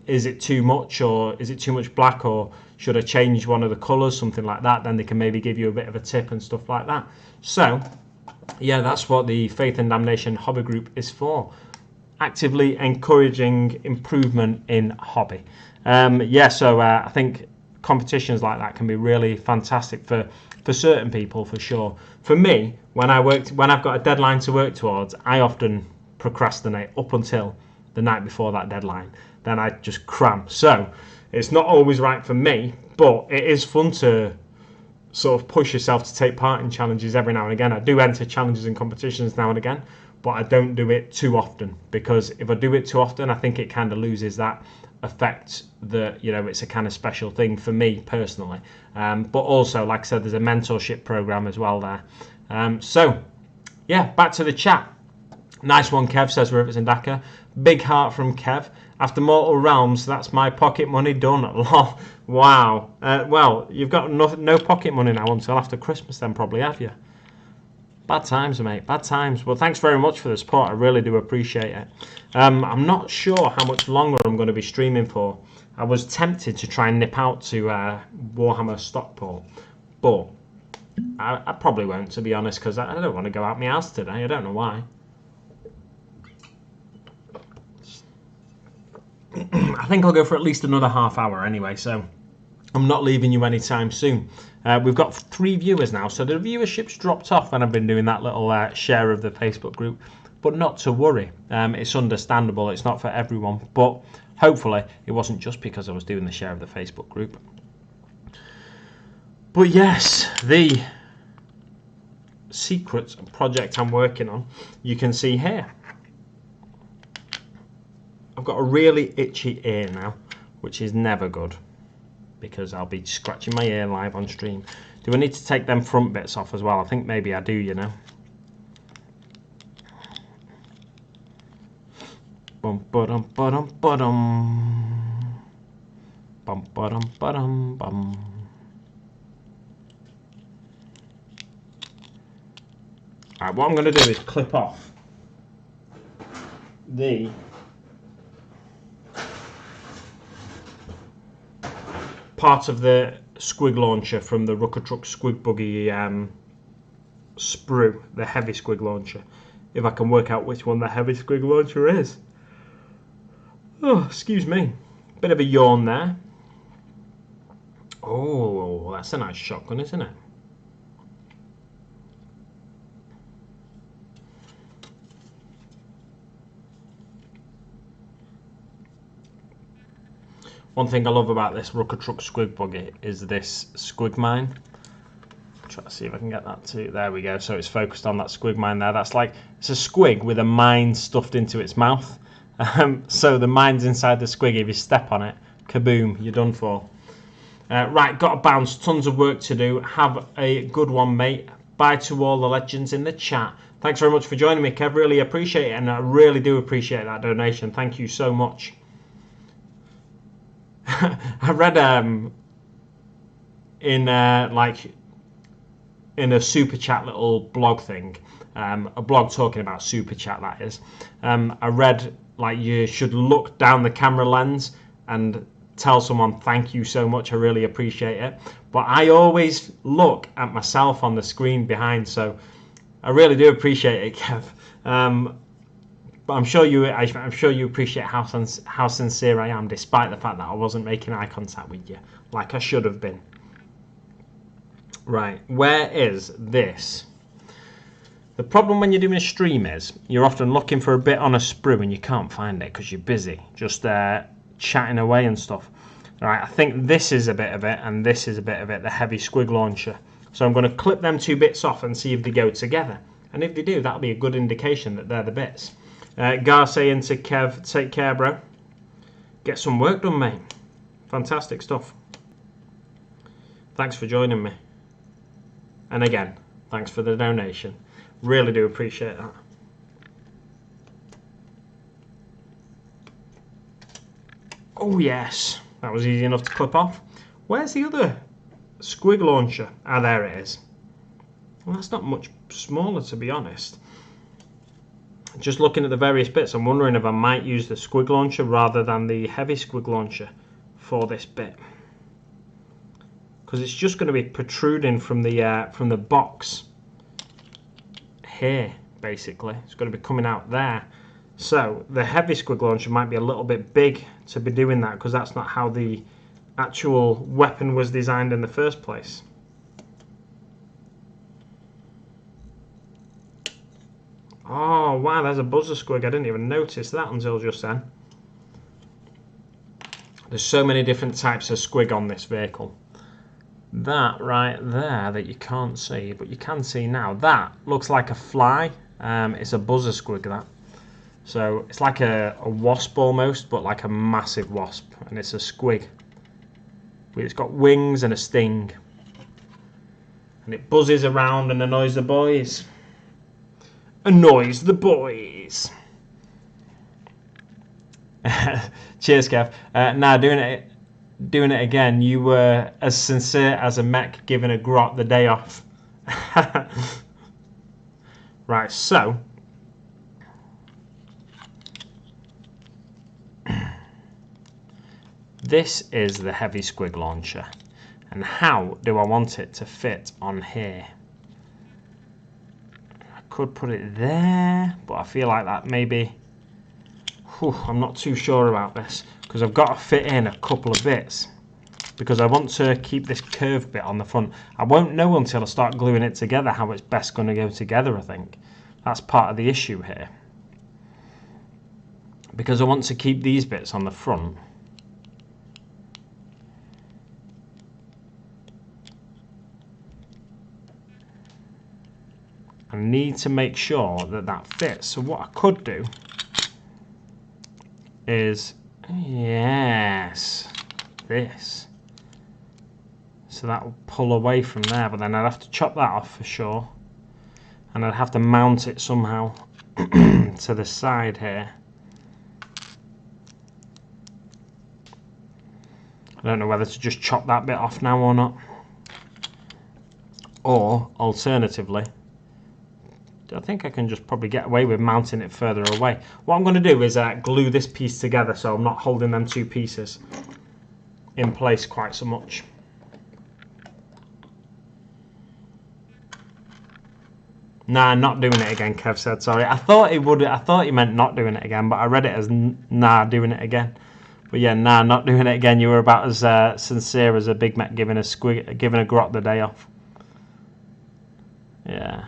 Is it too much, or is it too much black, or should I change one of the colours, something like that? Then they can maybe give you a bit of a tip and stuff like that. So yeah, that's what the Faith and Damnation hobby group is for. Actively encouraging improvement in hobby. So I think competitions like that can be really fantastic for certain people, for sure. For me, when I've got a deadline to work towards, I often procrastinate up until the night before that deadline. Then I just cram. So it's not always right for me, but it is fun to sort of push yourself to take part in challenges every now and again. I do enter challenges and competitions now and again, but I don't do it too often, because if I do it too often, I think it kind of loses that effect that, you know, it's a kind of special thing for me personally. But also, like I said, there's a mentorship program as well there. So yeah, back to the chat. Nice one, Kev, says Rivets and Daka. Big heart from Kev. After Mortal Realms, that's my pocket money done. Lol. Wow. Well, you've got no pocket money now until after Christmas then, probably, have you? Bad times, mate. Bad times. Well, thanks very much for the support. I really do appreciate it. I'm not sure how much longer I'm going to be streaming for. I was tempted to try and nip out to Warhammer Stockport, but I probably won't, to be honest, because I don't want to go out my house today. I don't know why. I think I'll go for at least another half hour anyway, so I'm not leaving you anytime soon. We've got 3 viewers now, so the viewership's dropped off when I've been doing that little share of the Facebook group, but not to worry. It's understandable, it's not for everyone, but hopefully it wasn't just because I was doing the share of the Facebook group. But yes, the secret project I'm working on, you can see here. I've got a really itchy ear now, which is never good, because I'll be scratching my ear live on stream. Do I need to take them front bits off as well? I think maybe I do, you know. Bum ba-dum ba-dum ba-dum. Bum ba-dum ba-dum bum. Alright, what I'm going to do is clip off the part of the squig launcher from the Rucker Truck Squig Buggy sprue, the heavy squig launcher. If I can work out which one the heavy squig launcher is. Oh, excuse me. Bit of a yawn there. Oh, that's a nice shotgun, isn't it? One thing I love about this Rucker Truck Squig Buggy is this squig mine. Try to see if I can get that too. There we go. So it's focused on that squig mine there. That's like, it's a squig with a mine stuffed into its mouth. So the mine's inside the squig. If you step on it, kaboom, you're done for. Right, got to bounce. Tons of work to do. Have a good one, mate. Bye to all the legends in the chat. Thanks very much for joining me, Kev. Really appreciate it, and I really do appreciate that donation. Thank you so much. I read in a super chat little blog thing, a blog talking about super chat, that is. I read like you should look down the camera lens and tell someone thank you so much, I really appreciate it. But I always look at myself on the screen behind, so I really do appreciate it, Kev. But I'm sure you appreciate how sincere I am, despite the fact that I wasn't making eye contact with you like I should have been. Right, where is this? The problem when you're doing a stream is you're often looking for a bit on a sprue and you can't find it because you're busy, just chatting away and stuff. All right, I think this is a bit of it and this is a bit of it, the heavy squig launcher. So I'm going to clip them 2 bits off and see if they go together. And if they do, that'll be a good indication that they're the bits. Gar saying to Kev, take care, bro. Get some work done, mate. Fantastic stuff. Thanks for joining me. And again, thanks for the donation. Really do appreciate that. Oh yes, that was easy enough to clip off. Where's the other squig launcher? Ah, there it is. Well, that's not much smaller, to be honest. Just looking at the various bits, I'm wondering if I might use the squig launcher rather than the heavy squig launcher for this bit, because it's just going to be protruding from the box here. Basically, it's going to be coming out there. So the heavy squig launcher might be a little bit big to be doing that, because that's not how the actual weapon was designed in the first place. Oh wow, there's a buzzer squig. I didn't even notice that until just then. There's so many different types of squig on this vehicle. That right there that you can't see, but you can see now, that looks like a fly. It's a buzzer squig, that. So it's like a wasp almost, but like a massive wasp, and it's a squig. It's got wings and a sting, and it buzzes around and annoys the boys. Annoys the boys. Cheers, Kev. Nah, doing it again. You were as sincere as a mech giving a grot the day off. Right, so this is the heavy squig launcher. And how do I want it to fit on here? I could put it there, but I feel like that maybe... I'm not too sure about this, because I've got to fit in a couple of bits. Because I want to keep this curved bit on the front. I won't know until I start gluing it together how it's best going to go together, I think. That's part of the issue here. Because I want to keep these bits on the front. I need to make sure that that fits. So what I could do is, yes, this. So that will pull away from there, but then I'd have to chop that off for sure. And I'd have to mount it somehow to the side here. I don't know whether to just chop that bit off now or not. Or, alternatively, I think I can just probably get away with mounting it further away. What I'm going to do is glue this piece together so I'm not holding them two pieces in place quite so much. Nah, not doing it again, Kev said. Sorry, I thought he meant not doing it again, but I read it as nah, doing it again. But yeah, nah, not doing it again. You were about as sincere as a Big Mac giving a grot the day off. Yeah.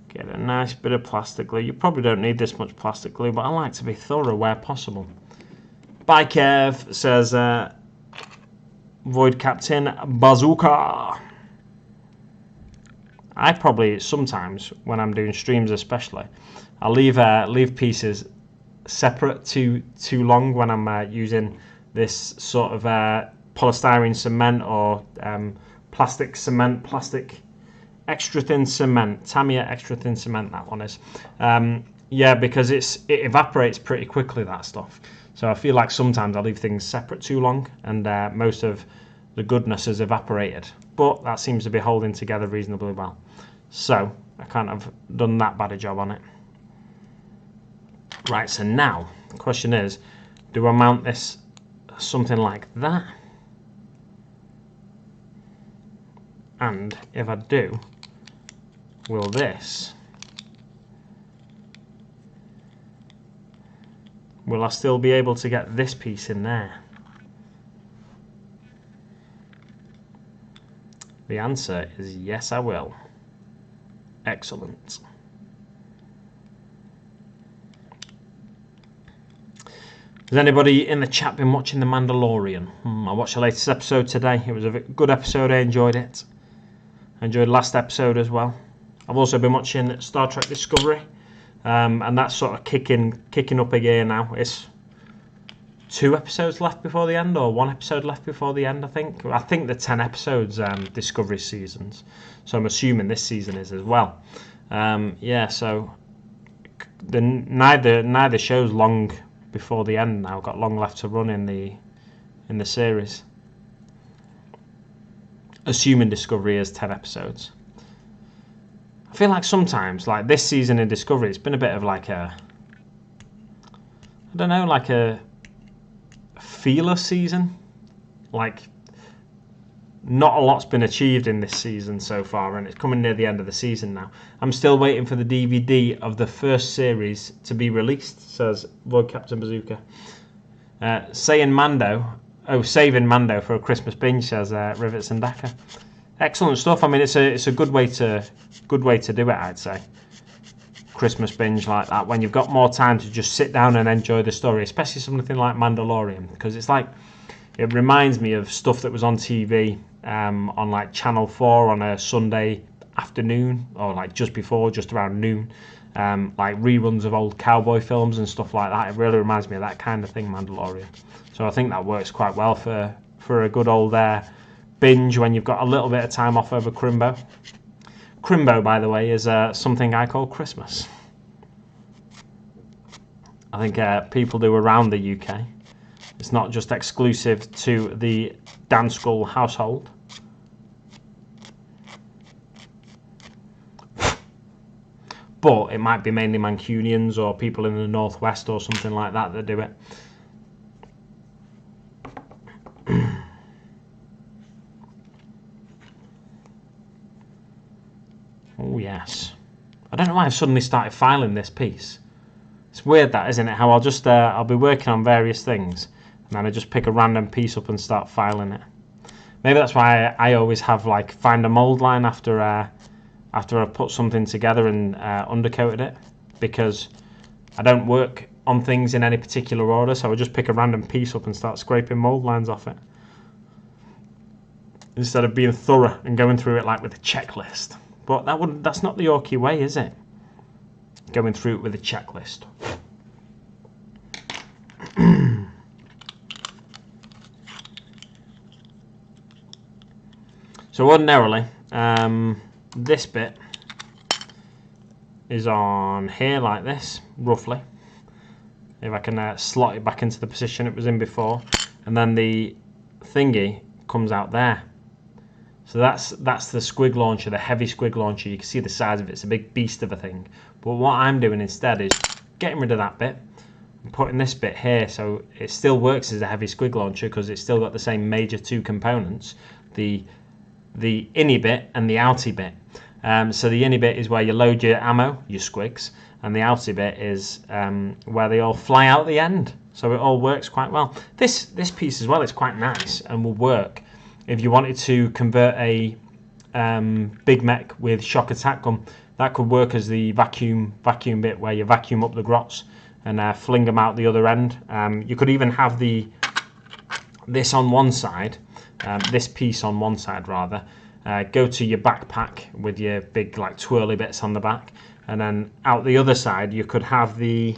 Get a nice bit of plastic glue. You probably don't need this much plastic glue, but I like to be thorough where possible. Bye, Kev, says Void Captain Bazooka. I probably sometimes, when I'm doing streams especially, I leave pieces separate too long when I'm using this sort of polystyrene cement or plastic extra thin cement, Tamiya extra thin cement, that one is. Yeah, because it evaporates pretty quickly, that stuff. So I feel like sometimes I leave things separate too long and most of the goodness has evaporated. But that seems to be holding together reasonably well. So I can't have done that bad a job on it. Right, so now the question is, do I mount this something like that? And if I do, will I still be able to get this piece in there? The answer is yes, I will. Excellent. Has anybody in the chat been watching The Mandalorian? I watched the latest episode today. It was a good episode. I enjoyed it. I enjoyed last episode as well. I've also been watching Star Trek Discovery. And that's sort of kicking up a gear now. It's 2 episodes left before the end, or 1 episode left before the end, I think. I think the 10 episodes Discovery seasons, so I'm assuming this season is as well. Yeah, so neither show's long before the end now. Got long left to run in the series, assuming Discovery is 10 episodes. I feel like sometimes, like this season in Discovery, it's been a bit of like a, I don't know, like a feeler season. Like, not a lot's been achieved in this season so far, and it's coming near the end of the season now. I'm still waiting for the DVD of the first series to be released, says Void Captain Bazooka. Saving Mando for a Christmas binge, says Rivets and Daka. Excellent stuff. I mean, it's a good way to do it, I'd say. Christmas binge like that, when you've got more time to just sit down and enjoy the story, especially something like Mandalorian, because it's like, it reminds me of stuff that was on TV on like Channel 4 on a Sunday afternoon, or like just around noon, like reruns of old cowboy films and stuff like that. It really reminds me of that kind of thing, Mandalorian. So I think that works quite well for a good old binge when you've got a little bit of time off over Crimbo. Crimbo, by the way, is something I call Christmas. I think people do around the UK. It's not just exclusive to the Dan Skull household. But it might be mainly Mancunians or people in the northwest or something like that that do it. Oh yes. I don't know why I've suddenly started filing this piece. It's weird that, isn't it? How I'll just I'll be working on various things and then I just pick a random piece up and start filing it. Maybe that's why I always have like find a mold line after I've put something together and undercoated it, because I don't work on things in any particular order, so I just pick a random piece up and start scraping mold lines off it instead of being thorough and going through it like with a checklist. But that's not the Yorkie way, is it? Going through it with a checklist. So ordinarily, this bit is on here like this, roughly. If I can slot it back into the position it was in before, and then the thingy comes out there. So that's the squig launcher, the heavy squig launcher. You can see the size of it. It's a big beast of a thing. But what I'm doing instead is getting rid of that bit and putting this bit here, so it still works as a heavy squig launcher because it's still got the same major two components, the innie bit and the outie bit. So the innie bit is where you load your ammo, your squigs, and the outie bit is where they all fly out the end. So it all works quite well. This piece as well is quite nice and will work if you wanted to convert a big mech with shock attack gun. That could work as the vacuum bit where you vacuum up the grots and fling them out the other end. You could even have this on one side, this piece on one side rather, go to your backpack with your big like twirly bits on the back, and then out the other side you could have the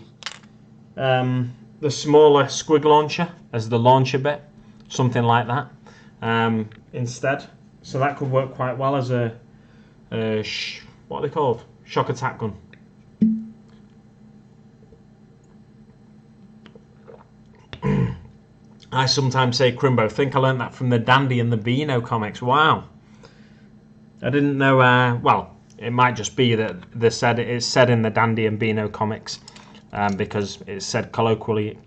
smaller squig launcher as the launcher bit, something like that. Instead, so that could work quite well as a what are they called? Shock attack gun. I sometimes say Crimbo. Think I learned that from the Dandy and the Beano comics. Wow, I didn't know. Well, it might just be that it's said in the Dandy and Beano comics because it's said colloquially.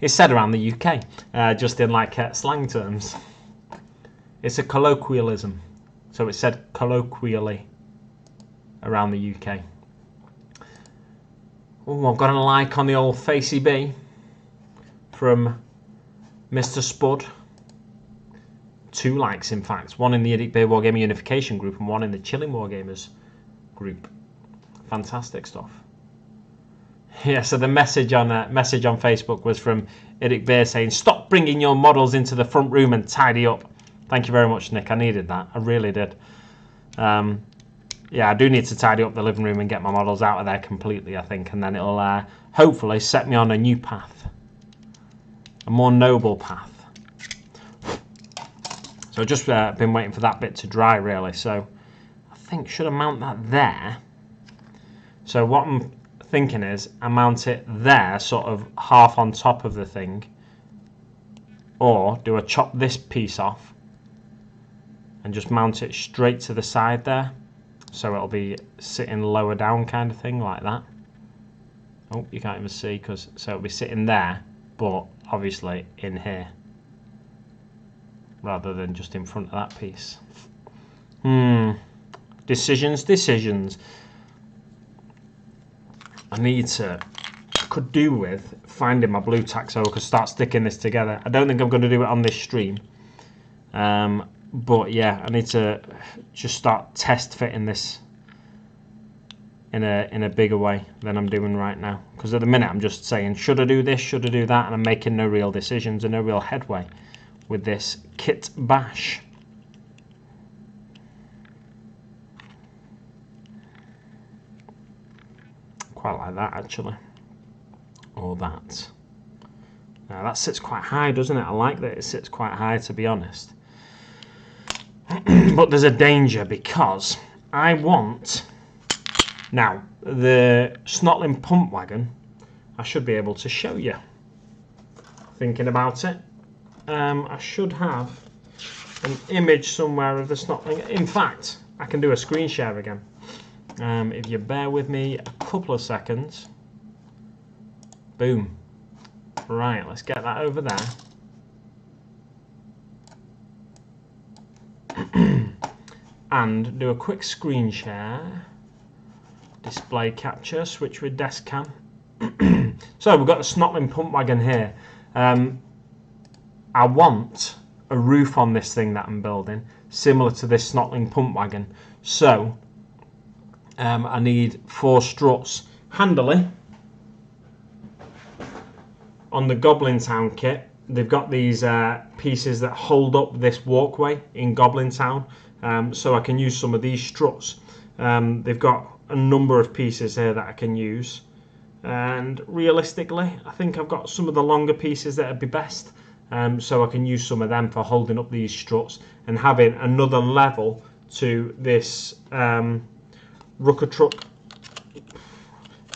It's said around the UK, just in like slang terms. It's a colloquialism, so it's said colloquially around the UK. Oh, I've got a like on the old Facey B from Mr. Spud. 2 likes, in fact. One in the Idiot Beer Wargaming Unification group and one in the Chilling Wargamers group. Fantastic stuff. Yeah, so the message on Facebook was from Idic Bear saying, "Stop bringing your models into the front room and tidy up." Thank you very much, Nick. I needed that. I really did. Yeah, I do need to tidy up the living room and get my models out of there completely, I think, and then it'll hopefully set me on a new path, a more noble path. So I've just been waiting for that bit to dry, really. So I think should I mount that there? So what I'm thinking is I mount it there, sort of half on top of the thing, or do I chop this piece off and just mount it straight to the side there, so it'll be sitting lower down kind of thing like that. Oh, you can't even see, so it'll be sitting there, but obviously in here rather than just in front of that piece. Decisions. I could do with finding my blue tack so I could start sticking this together. I don't think I'm going to do it on this stream. But yeah, I need to just start test fitting this in a bigger way than I'm doing right now. Because at the minute I'm just saying, should I do this, should I do that? And I'm making no real decisions and no real headway with this Kitbash. Quite like that, actually. Or that. Now that sits quite high, doesn't it? I like that it sits quite high, to be honest. But there's a danger because I want... Now, the Snotling pump wagon, I should be able to show you. Thinking about it. I should have an image somewhere of the Snotling. In fact, I can do a screen share again. If you bear with me a couple of seconds. Boom. Right, let's get that over there. And do a quick screen share. Display capture, switch with desk cam. So we've got the Snotling pump wagon here. I want a roof on this thing that I'm building, similar to this Snotling pump wagon. So I need 4 struts. Handily, on the Goblin Town kit, they've got these pieces that hold up this walkway in Goblin Town, so I can use some of these struts. They've got a number of pieces here that I can use, and realistically I think I've got some of the longer pieces that would be best, so I can use some of them for holding up these struts and having another level to this rucker truck,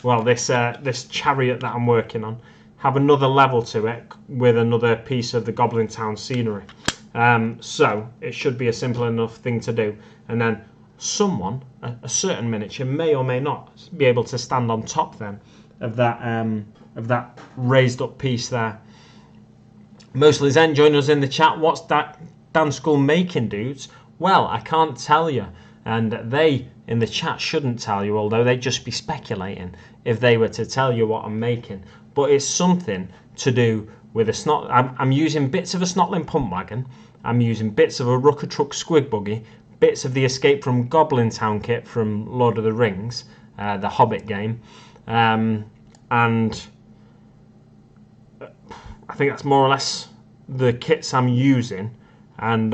well, this chariot that I'm working on. Have another level to it with another piece of the Goblin Town scenery. So it should be a simple enough thing to do, and then someone, a certain miniature, may or may not be able to stand on top then of that raised up piece there. Mostly Zen joining us in the chat. What's that Dan School making, dudes? Well, I can't tell you, and they in the chat shouldn't tell you, although they'd just be speculating if they were to tell you what I'm making. But it's something to do with a I'm using bits of a Snotling pump wagon. I'm using bits of a rucker truck squig buggy, bits of the Escape from Goblin Town kit from Lord of the Rings, the Hobbit game, and I think that's more or less the kits I'm using, and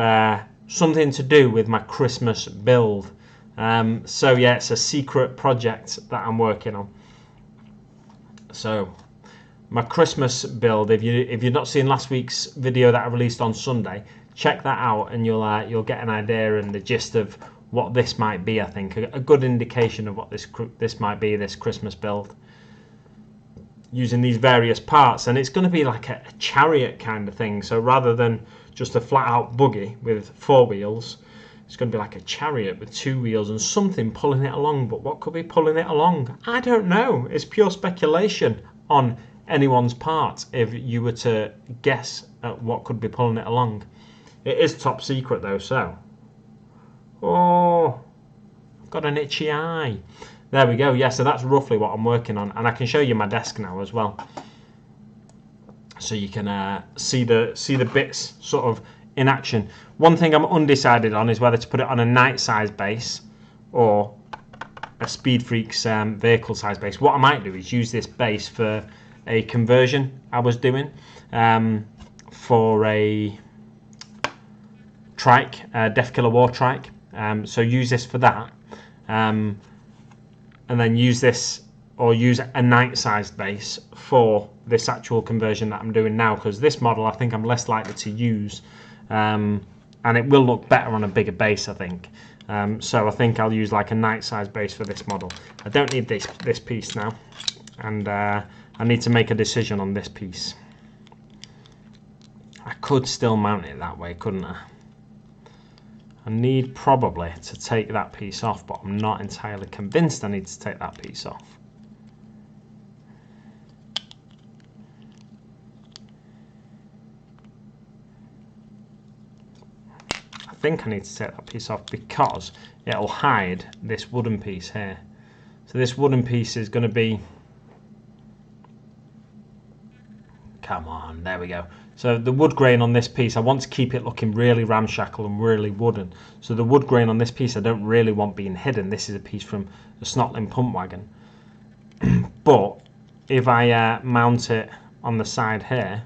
something to do with my Christmas build. So yeah, it's a secret project that I'm working on. So my Christmas build, if you've not seen last week's video that I released on Sunday, check that out and you'll get an idea and the gist of what this might be. I think a good indication of what this might be, this Christmas build, using these various parts. And it's going to be like a chariot kind of thing, so rather than just a flat out buggy with 4 wheels, it's going to be like a chariot with 2 wheels and something pulling it along. But what could be pulling it along? I don't know. It's pure speculation on anyone's part if you were to guess at what could be pulling it along. It is top secret though, so... Oh, I've got an itchy eye. There we go. Yeah, so that's roughly what I'm working on, and I can show you my desk now as well, so you can see the bits sort of in action. One thing I'm undecided on is whether to put it on a night size base or a Speed Freaks vehicle size base. What I might do is use this base for a conversion I was doing for a trike, Death Killer War trike. So use this for that, and then use this, or use a night-sized base for this actual conversion that I'm doing now, because this model I think I'm less likely to use, and it will look better on a bigger base, I think. So I think I'll use like a night-sized base for this model. I don't need this piece now, and I need to make a decision on this piece. I could still mount it that way, couldn't I? I need probably to take that piece off, but I'm not entirely convinced I need to take that piece off. I think I need to take that piece off because it'll hide this wooden piece here. So this wooden piece is going to be... Come on, there we go. So the wood grain on this piece, I want to keep it looking really ramshackle and really wooden. So the wood grain on this piece I don't really want being hidden. This is a piece from the Snotling pump wagon. But if I mount it on the side here,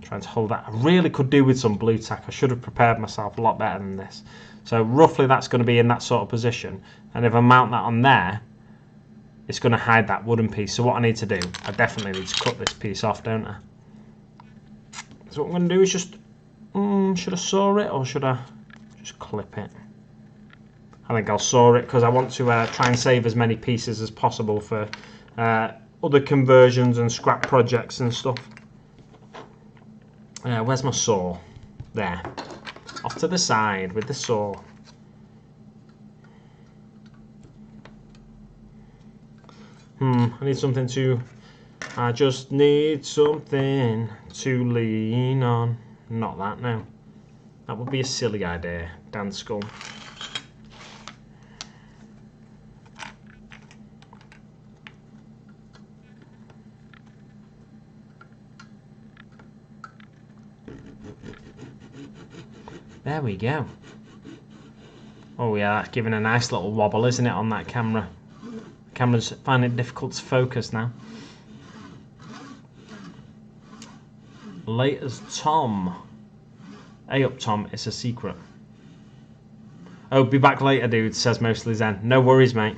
trying to hold that, I really could do with some blue tack. I should have prepared myself a lot better than this. So roughly that's going to be in that sort of position. And if I mount that on there, it's going to hide that wooden piece. So what I need to do, I definitely need to cut this piece off, don't I? So what I'm going to do is just, should I saw it or should I just clip it? I think I'll saw it because I want to try and save as many pieces as possible for other conversions and scrap projects and stuff. Where's my saw? There. Off to the side with the saw. I need something to... I just need something to lean on. Not that, no. That would be a silly idea, Dan Skull. There we go. Oh yeah, that's giving a nice little wobble, isn't it, on that camera? Camera's finding it difficult to focus now. Late as Tom. Hey up, Tom, it's a secret. Oh, be back later, dude, says Mostly Zen. No worries, mate.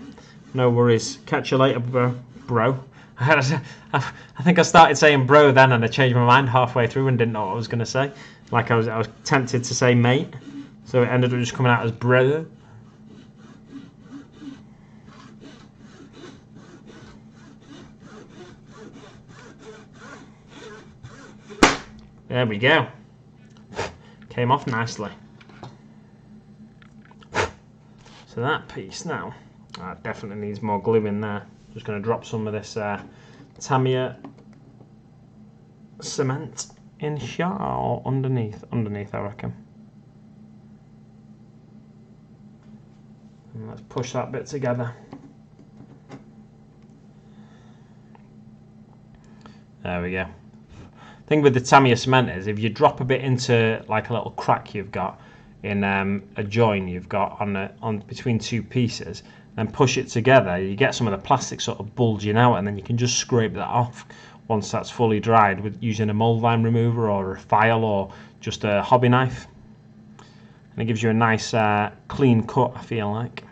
No worries. Catch you later, bro. I think I started saying bro then and I changed my mind halfway through and didn't know what I was going to say. Like I was tempted to say mate, so it ended up just coming out as bro. There we go. Came off nicely. So that piece now, definitely needs more glue in there. Just going to drop some of this Tamiya cement in here or underneath I reckon. And let's push that bit together. There we go. Thing with the Tamiya cement is if you drop a bit into like a little crack you've got in a join you've got on between two pieces, then push it together, you get some of the plastic sort of bulging out, and then you can just scrape that off once that's fully dried with using a mold line remover or a file or just a hobby knife, and it gives you a nice clean cut, I feel like.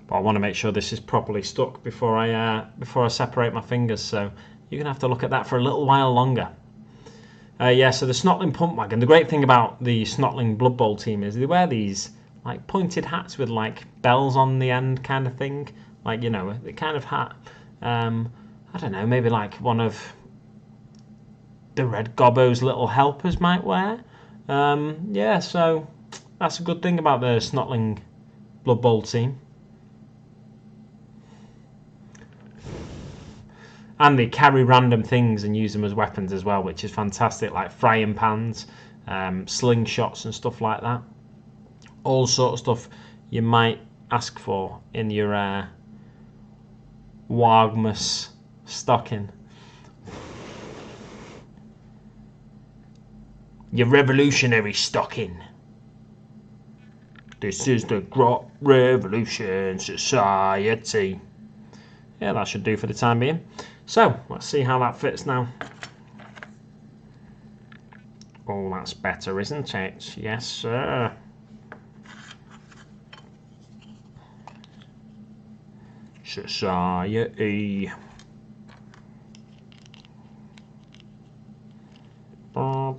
But I want to make sure this is properly stuck before I separate my fingers, so you're gonna have to look at that for a little while longer. Yeah, so the Snotling Pump Wagon. The great thing about the Snotling Blood Bowl team is they wear these like pointed hats with like bells on the end, kind of thing. Like, you know, the kind of hat. I don't know, maybe like one of the Red Gobbo's little helpers might wear. Yeah, so that's a good thing about the Snotling Blood Bowl team. And they carry random things and use them as weapons as well, which is fantastic, like frying pans, slingshots and stuff like that. All sort of stuff you might ask for in your Wagmus stocking. Your revolutionary stocking. This is the Grot Revolution Society. Yeah, that should do for the time being. So, let's see how that fits now. Oh, that's better, isn't it? Yes, sir. Society. That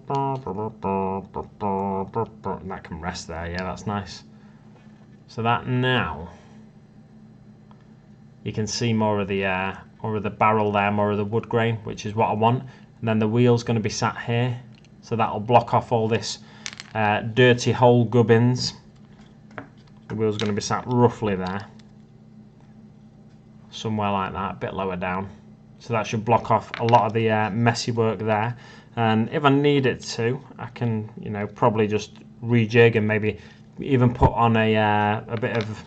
can rest there, yeah, that's nice. So that now, you can see more of the barrel there, more of the wood grain, which is what I want. And then the wheel's going to be sat here, so that'll block off all this dirty hole gubbins. The wheel's going to be sat roughly there, somewhere like that, a bit lower down. So that should block off a lot of the messy work there. And if I need it to, I can, you know, probably just rejig and maybe even put on a bit of,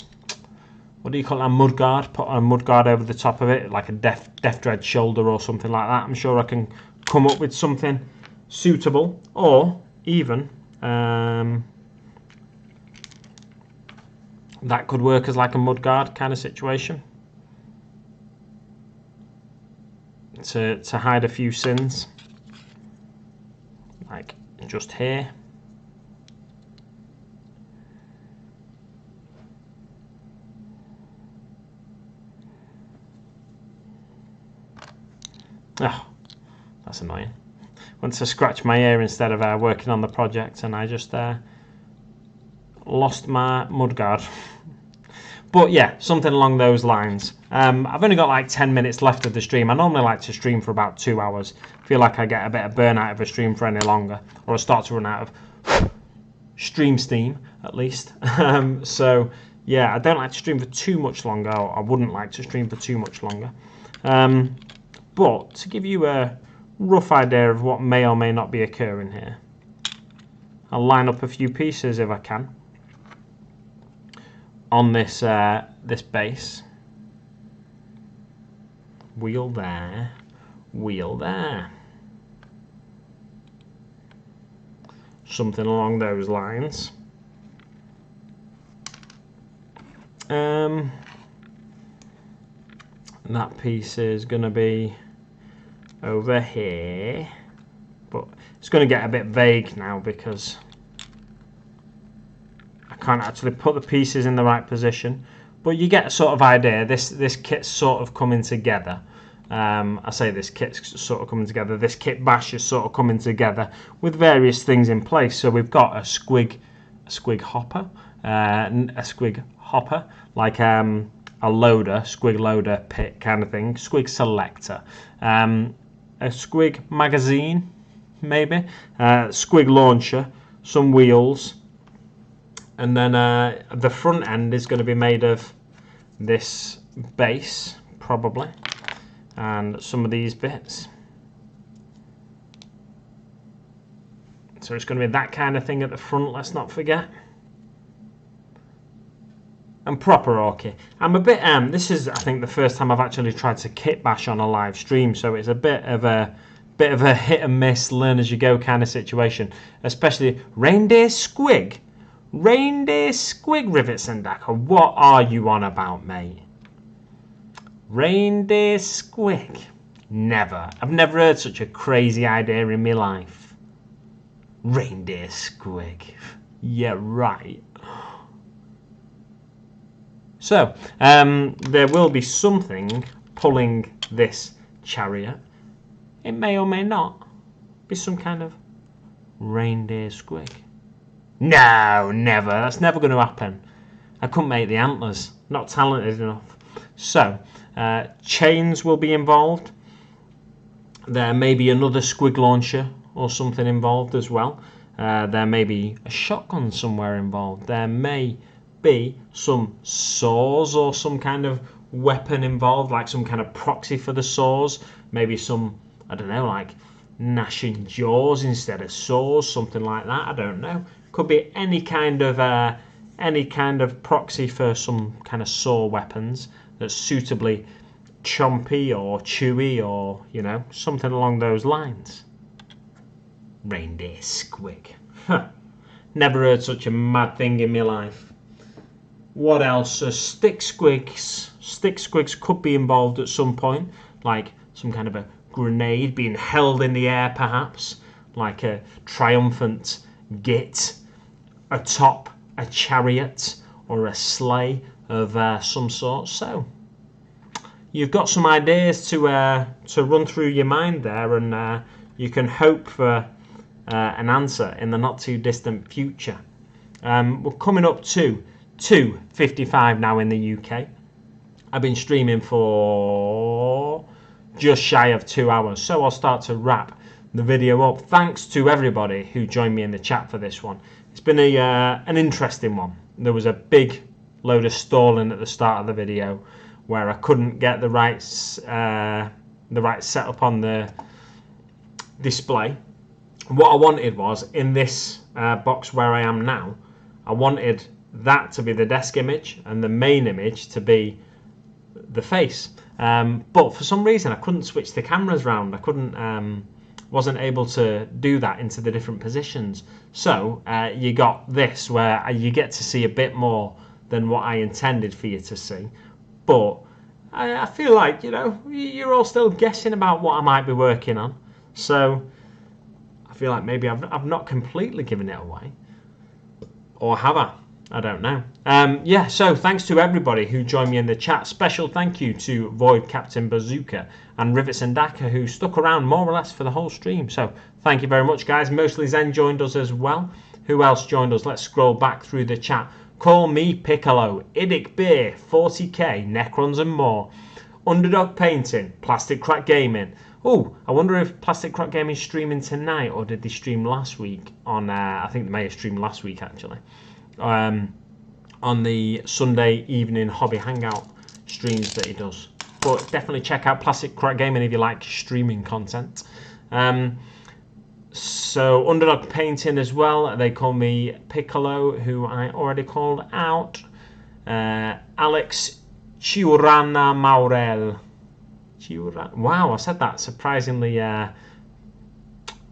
what do you call it, a mud guard? Put a mud guard over the top of it, like a Death Dread shoulder or something like that. I'm sure I can come up with something suitable, or even that could work as like a mud guard kind of situation to hide a few sins, like just here. Oh, that's annoying. Went to scratch my ear instead of working on the project, and I just lost my mudguard. But yeah, something along those lines. I've only got like 10 minutes left of the stream. I normally like to stream for about 2 hours. I feel like I get a bit of burnout if I stream for any longer, or I start to run out of stream steam, at least. So yeah, I don't like to stream for too much longer, or I wouldn't like to stream for too much longer. But to give you a rough idea of what may or may not be occurring here, I'll line up a few pieces if I can on this this base. Wheel there, wheel there. Something along those lines. That piece is going to be over here, but it's going to get a bit vague now because I can't actually put the pieces in the right position. But you get a sort of idea. This kit's sort of coming together. I say this kit's sort of coming together. This Kitbash is sort of coming together with various things in place. So we've got a squig hopper, like a loader, squig loader pit kind of thing, squig selector, a squig magazine, maybe, squig launcher, some wheels, and then the front end is going to be made of this base, probably, and some of these bits. So it's going to be that kind of thing at the front, let's not forget. And proper orky. I'm a bit this is, I think, the first time I've actually tried to kitbash on a live stream, so it's a bit of a hit and miss, learn as you go kind of situation. Especially reindeer squig rivets and Dakar. What are you on about, mate? Reindeer squig. Never. I've never heard such a crazy idea in my life. Reindeer squig. Yeah, right. So, there will be something pulling this chariot. It may or may not be some kind of reindeer squig. No, never. That's never going to happen. I couldn't make the antlers. Not talented enough. So, chains will be involved. There may be another squig launcher or something involved as well. There may be a shotgun somewhere involved. There may be some saws or some kind of weapon involved, like some kind of proxy for the saws. Maybe some, I don't know, like gnashing jaws instead of saws, something like that. I don't know. Could be any kind of proxy for some kind of saw weapons that's suitably chompy or chewy, or, you know, something along those lines. Reindeer squig. Huh. Never heard such a mad thing in my life. What else? Stick squigs. Stick squigs could be involved at some point, like some kind of a grenade being held in the air, perhaps, like a triumphant git atop a chariot or a sleigh of some sort. So you've got some ideas to run through your mind there, and you can hope for an answer in the not too distant future. We're coming up to 2:55 now in the UK. I've been streaming for just shy of 2 hours, so I'll start to wrap the video up. Thanks to everybody who joined me in the chat for this one. It's been an interesting one. There was a big load of stalling at the start of the video where I couldn't get the right setup on the display. What I wanted was, in this box where I am now, I wanted that to be the desk image and the main image to be the face. But for some reason I couldn't switch the cameras around. I wasn't able to do that into the different positions. So you got this where you get to see a bit more than what I intended for you to see. But I feel like, you know, you're all still guessing about what I might be working on. So I feel like maybe I've not completely given it away. Or have I? I don't know. Yeah, so thanks to everybody who joined me in the chat. Special thank you to Void Captain Bazooka and Rivets and Daka, who stuck around more or less for the whole stream. So thank you very much, guys. Mostly Zen joined us as well. Who else joined us? Let's scroll back through the chat. Call Me Piccolo, Idic Beer, 40k, Necrons and more. Underdog Painting, Plastic Crack Gaming. Oh, I wonder if Plastic Crack Gaming is streaming tonight, or did they stream last week on, I think they may have streamed last week actually, on the Sunday evening hobby hangout streams that he does. But definitely check out Plastic Crack Gaming if you like streaming content. So Underdog Painting as well, they call me Piccolo, who I already called out. Alex Chiurana Maurel. Wow, I said that surprisingly, I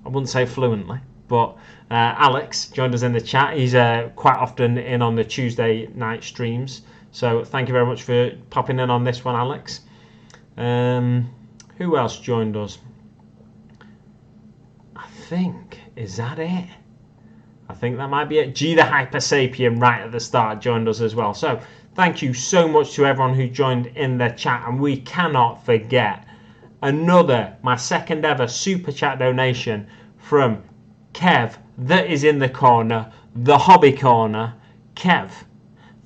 wouldn't say fluently, but Alex joined us in the chat. He's quite often in on the Tuesday night streams, so thank you very much for popping in on this one, Alex. Who else joined us? I think, is that it? I think that might be it. G the Hyper Sapien right at the start joined us as well. So thank you so much to everyone who joined in the chat, and we cannot forget my second ever super chat donation from Kev, that is in the corner, the hobby corner. Kev,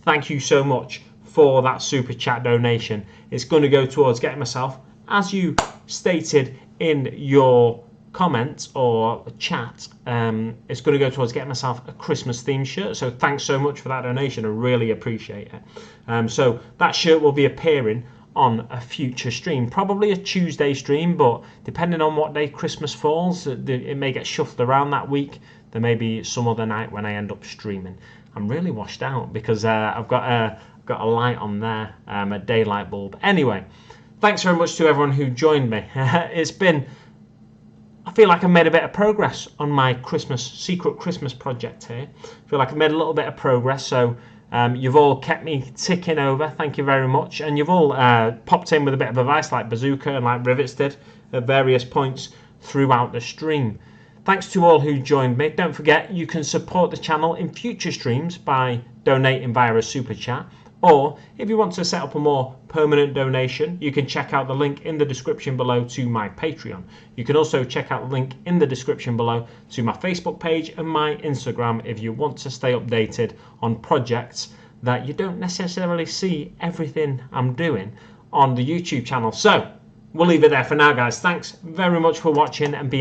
thank you so much for that super chat donation. It's going to go towards getting myself, as you stated in your comment or chat, it's going to go towards getting myself a Christmas themed shirt. So thanks so much for that donation. I really appreciate it. So that shirt will be appearing on a future stream, probably a Tuesday stream, but depending on what day Christmas falls, it may get shuffled around that week. There may be some other night when I end up streaming. I'm really washed out because I've got a light on there, a daylight bulb. Anyway, thanks very much to everyone who joined me. It's been, I feel like I've made a bit of progress on my secret Christmas project here. I feel like I've made a little bit of progress, so you've all kept me ticking over. Thank you very much. And you've all popped in with a bit of advice like Bazooka and like Rivets did at various points throughout the stream. Thanks to all who joined me. Don't forget, you can support the channel in future streams by donating via a super chat. Or if you want to set up a more permanent donation, you can check out the link in the description below to my Patreon. You can also check out the link in the description below to my Facebook page and my Instagram if you want to stay updated on projects that you don't necessarily see everything I'm doing on the YouTube channel. So we'll leave it there for now, guys. Thanks very much for watching and be